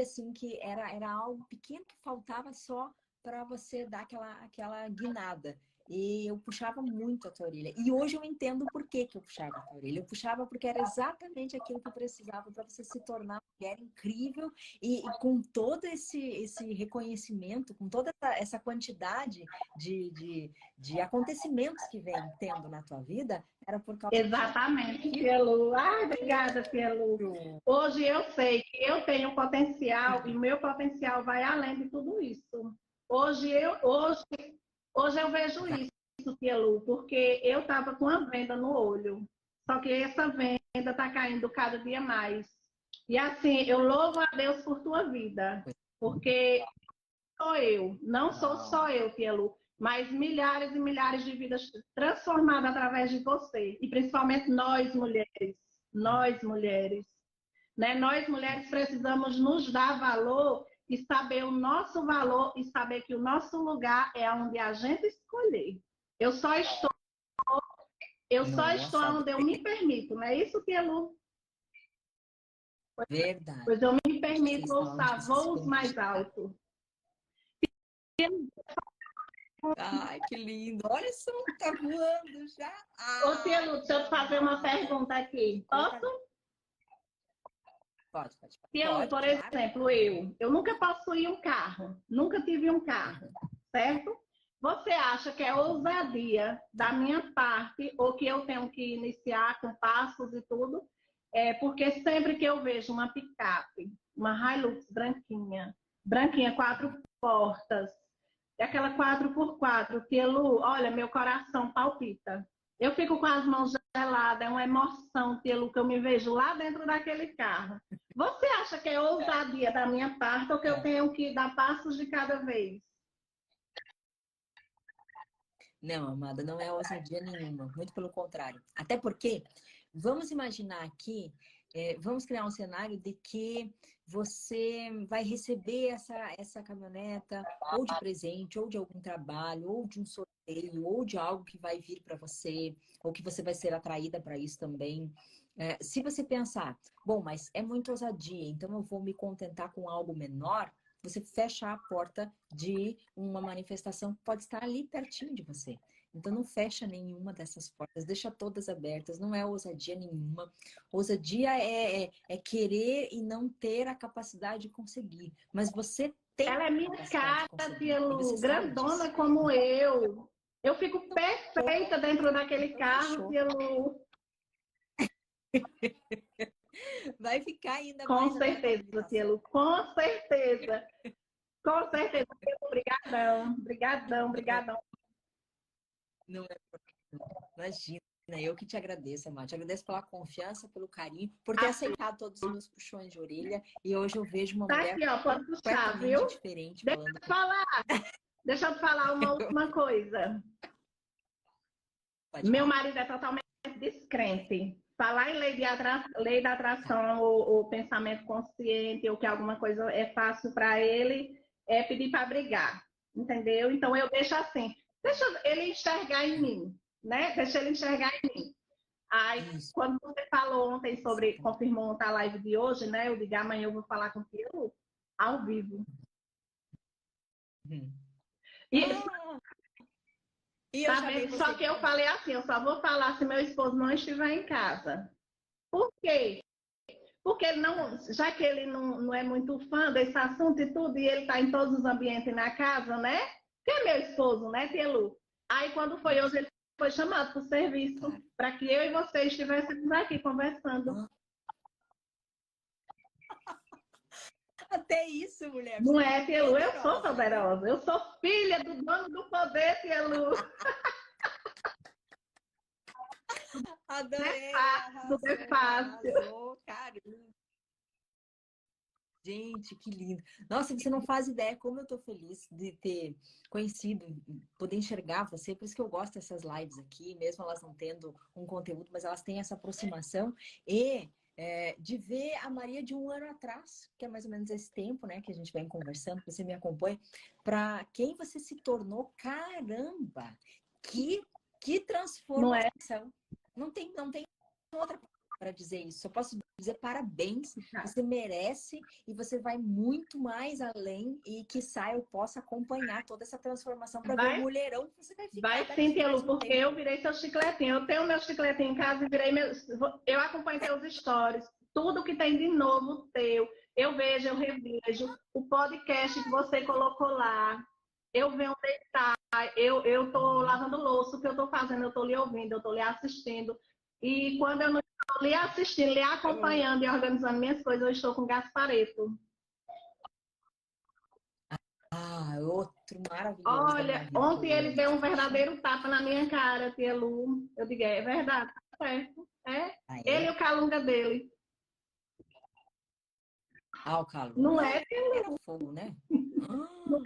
assim que era algo pequeno que faltava só para você dar aquela guinada. E eu puxava muito a tua orelha. E hoje eu entendo por que que eu puxava a tua orelha. Eu puxava porque era exatamente aquilo que eu precisava para você se tornar uma mulher incrível e com todo esse reconhecimento, com toda essa quantidade de acontecimentos que vem tendo na tua vida, era por causa disso. Exatamente, Tia Lu. Ai, obrigada, Tia Lu. Hoje eu sei que eu tenho potencial e meu potencial vai além de tudo isso. Hoje eu vejo isso, Tia Lu, porque eu estava com uma venda no olho. Só que essa venda está caindo cada dia mais. E assim, eu louvo a Deus por tua vida, porque sou eu, não sou só eu, Tia Lu, mas milhares e milhares de vidas transformadas através de você. E principalmente nós mulheres, né? Nós mulheres precisamos nos dar valor e saber o nosso valor e saber que o nosso lugar é onde a gente escolher. Eu só estou, eu só estou Nossa, onde eu me permito, não é isso, Tia Lu? verdade. Pois eu me Você permito está onde alçar você se voos permite mais estar. altos. Ai, que lindo. Olha só, tá voando já. Ô, Tia Ai, Lu, que deixa eu te fazer uma maravilha. pergunta aqui. Coisa... Posso? Pode, Tia Lu, pode, por claro. exemplo, eu nunca possuí um carro, nunca tive um carro, certo? Você acha que é ousadia da minha parte ou que eu tenho que iniciar com passos e tudo? É porque sempre que eu vejo uma picape, uma Hilux branquinha, quatro portas, e aquela 4x4, Tia Lu, olha, meu coração palpita. Eu fico com as mãos geladas, é uma emoção, Tia Lu, que eu me vejo lá dentro daquele carro. Você acha que é ousadia da minha parte ou que eu tenho que dar passos de cada vez? Não, amada, não é ousadia nenhuma, muito pelo contrário. Até porque, vamos imaginar aqui, vamos criar um cenário de que você vai receber essa caminhoneta, ou de presente, ou de algum trabalho, ou de um sorteio, ou de algo que vai vir para você, ou que você vai ser atraída para isso também. Se você pensar, bom, mas é muito ousadia, então eu vou me contentar com algo menor. Você fecha a porta de uma manifestação que pode estar ali pertinho de você. Então, não fecha nenhuma dessas portas, deixa todas abertas, não é ousadia nenhuma. Ousadia é querer e não ter a capacidade de conseguir. Mas você tem Ela é a minha capacidade de cara, conseguir, Tia e você Lu, sabe disso. grandona como eu. Eu fico perfeita dentro daquele Então, carro, fechou. Tia Lu. Vai ficar ainda Com mais agora com a certeza, Tia habilitação. Lu, com certeza. Com certeza. Obrigadão, obrigadão, obrigadão. Não é, imagina. Eu que te agradeço, Amar. Te agradeço pela confiança, pelo carinho, por ter aceitado todos os meus puxões de orelha. E hoje eu vejo uma Tá mulher aqui, ó, pode puxar, completamente viu? diferente Deixa falando eu com... falar. Deixa eu te falar uma última coisa. Pode Meu falar. marido é totalmente descrente. Falar em lei da Tá. atração, o pensamento consciente, ou que alguma coisa é fácil para ele, é pedir para brigar. Entendeu? Então eu deixo assim, deixa ele enxergar em mim, né? Deixa ele enxergar em mim. Aí, Isso. quando você falou ontem sobre, confirmou ontem a live de hoje, né? Eu digo, amanhã eu vou falar contigo ao vivo. Uhum. E, Ah, e eu tá chamei vendo? Só você que de eu convidado. falei assim, eu só vou falar se meu esposo não estiver em casa. Por quê? Porque ele não, já que ele não é muito fã desse assunto e tudo, e ele está em todos os ambientes na casa, né? Que é meu esposo, né, Telu? Aí quando foi hoje, ele foi chamado para o serviço, para que eu e você estivéssemos aqui conversando. Até isso, mulher. Não é, Tia Lu? Eu sou Poderosa, né? poderosa. Eu sou filha do dono do poder, Tia Lu. Adorei, Tudo é arrasou, fácil. arrasou, caramba. Gente, que lindo. Nossa, você não faz ideia como eu tô feliz de ter conhecido, poder enxergar você. Por isso que eu gosto dessas lives aqui, mesmo elas não tendo um conteúdo, mas elas têm essa aproximação e de ver a Maria de um ano atrás, que é mais ou menos esse tempo, né, que a gente vem conversando, que você me acompanha, para quem você se tornou. Caramba! Que Não é? transformação! Não tem outra para dizer isso. Eu posso dizer parabéns, você merece e você vai muito mais além e quiçá eu possa acompanhar toda essa transformação para ver o mulherão que você vai ficar Vai daqui sim, Tia mais Lu, um porque tempo. eu virei seu chicletinho. Eu tenho meu chicletinho em casa e virei meu. Eu acompanho teus stories, tudo que tem de novo teu. Eu vejo, eu revejo. O podcast que você colocou lá. Eu venho deitar, eu tô lavando louça, o que eu tô fazendo, eu tô lhe ouvindo, eu tô lhe assistindo. E quando eu não estou lhe assistindo, lhe acompanhando e organizando minhas coisas, eu estou com Gaspareto. Ah, outro maravilhoso da minha Olha, vida que eu ontem ele amo deu de um paixão. verdadeiro tapa na minha cara, Tia Lu. Eu digo, é verdade, tá certo. É. Ah, Ele é? e o calunga dele. Ah, o Não Calunga é, Tia era fogo, né? Lu?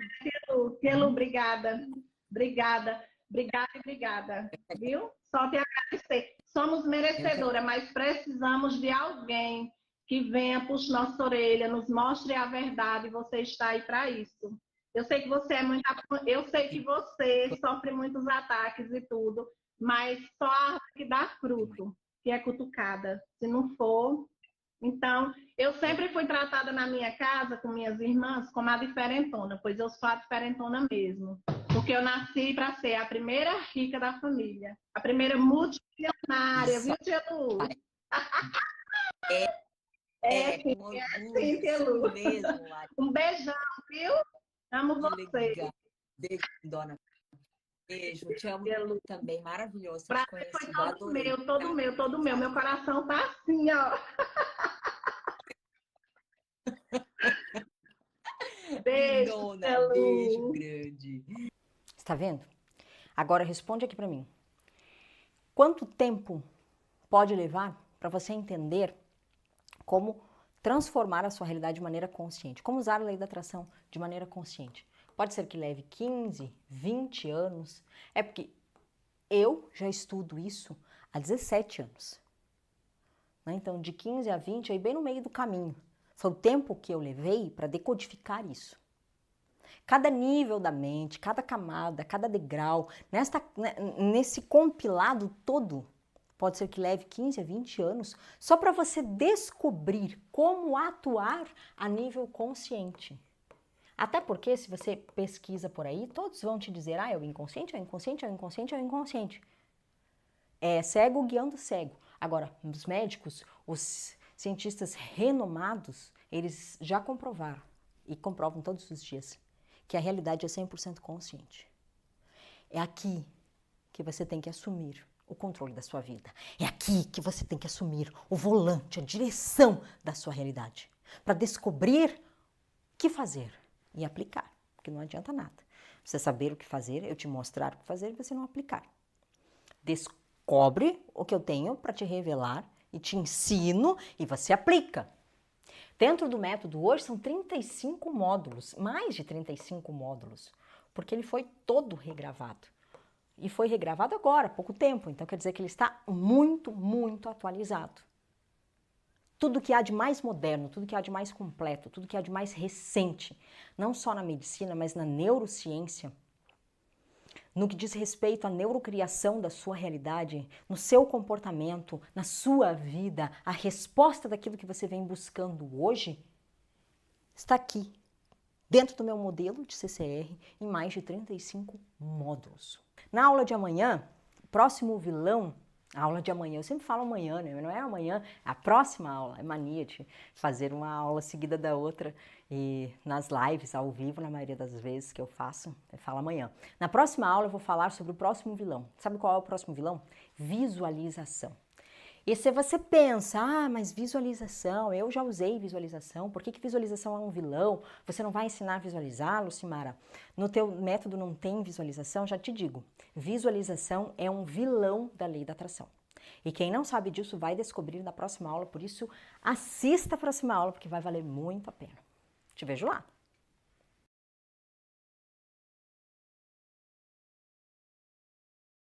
Tia Lu, obrigada. Obrigada. Obrigada e obrigada. Viu? Só te agradecer. Somos Eu que merecedoras, mas precisamos de alguém que venha puxar nossa orelha, nos mostre a verdade. Você está aí para isso. Eu sei que você é muito, eu sei que você sofre muitos ataques e tudo, mas só a árvore que dá fruto, que é cutucada. Se não for, então, eu sempre fui tratada na minha casa, com minhas irmãs, como a diferentona, pois eu sou a diferentona mesmo. Porque eu nasci para ser a primeira rica da família, a primeira multimilionária, isso viu, Tia Lu? é Sim, com sim, orgulho, Tia isso Lu. mesmo, Lari. Um beijão, viu? Amo Que você, legal. Beijo, dona. Beijo, te amo Tia Lu. também. Maravilhoso ter te Prazer foi conhecido. todo Adorei. meu, todo Tá? meu, todo meu. Meu coração tá assim, ó. Beijo, Lindona, Tia beijo Lu. grande. Está vendo? Agora responde aqui para mim. Quanto tempo pode levar para você entender como transformar a sua realidade de maneira consciente? Como usar a lei da atração de maneira consciente? Pode ser que leve 15, 20 anos. É porque eu já estudo isso há 17 anos. Né? Então, de 15 a 20, aí bem no meio do caminho. Foi o tempo que eu levei para decodificar isso. Cada nível da mente, cada camada, cada degrau, nesse compilado todo, pode ser que leve 15 a 20 anos, só para você descobrir como atuar a nível consciente. Até porque, se você pesquisa por aí, todos vão te dizer, é o inconsciente, é o inconsciente, é o inconsciente, é o inconsciente. É cego guiando cego. Agora, os médicos, os cientistas renomados, eles já comprovaram, e comprovam todos os dias, que a realidade é 100% consciente. É aqui que você tem que assumir o controle da sua vida. É aqui que você tem que assumir o volante, a direção da sua realidade. Para descobrir o que fazer e aplicar. Porque não adianta nada. Você saber o que fazer, eu te mostrar o que fazer e você não aplicar. Descobre o que eu tenho para te revelar e te ensino e você aplica. Dentro do método hoje são 35 módulos, mais de 35 módulos, porque ele foi todo regravado. E foi regravado agora, há pouco tempo, então quer dizer que ele está muito, muito atualizado. Tudo que há de mais moderno, tudo que há de mais completo, tudo que há de mais recente, não só na medicina, mas na neurociência, no que diz respeito à neurocriação da sua realidade, no seu comportamento, na sua vida, a resposta daquilo que você vem buscando hoje está aqui, dentro do meu modelo de CCR, em mais de 35 módulos. Na aula de amanhã, o próximo vilão A aula de amanhã, eu sempre falo amanhã, né? Não é amanhã, é a próxima aula. É mania de fazer uma aula seguida da outra. E nas lives, ao vivo, na maioria das vezes que eu faço, eu falo amanhã. Na próxima aula eu vou falar sobre o próximo vilão. Sabe qual é o próximo vilão? Visualização. E se você pensa, mas visualização, eu já usei visualização, por que visualização é um vilão? Você não vai ensinar a visualizar, Lucimara? No teu método não tem visualização? Já te digo, visualização é um vilão da lei da atração. E quem não sabe disso vai descobrir na próxima aula, por isso assista a próxima aula, porque vai valer muito a pena. Te vejo lá!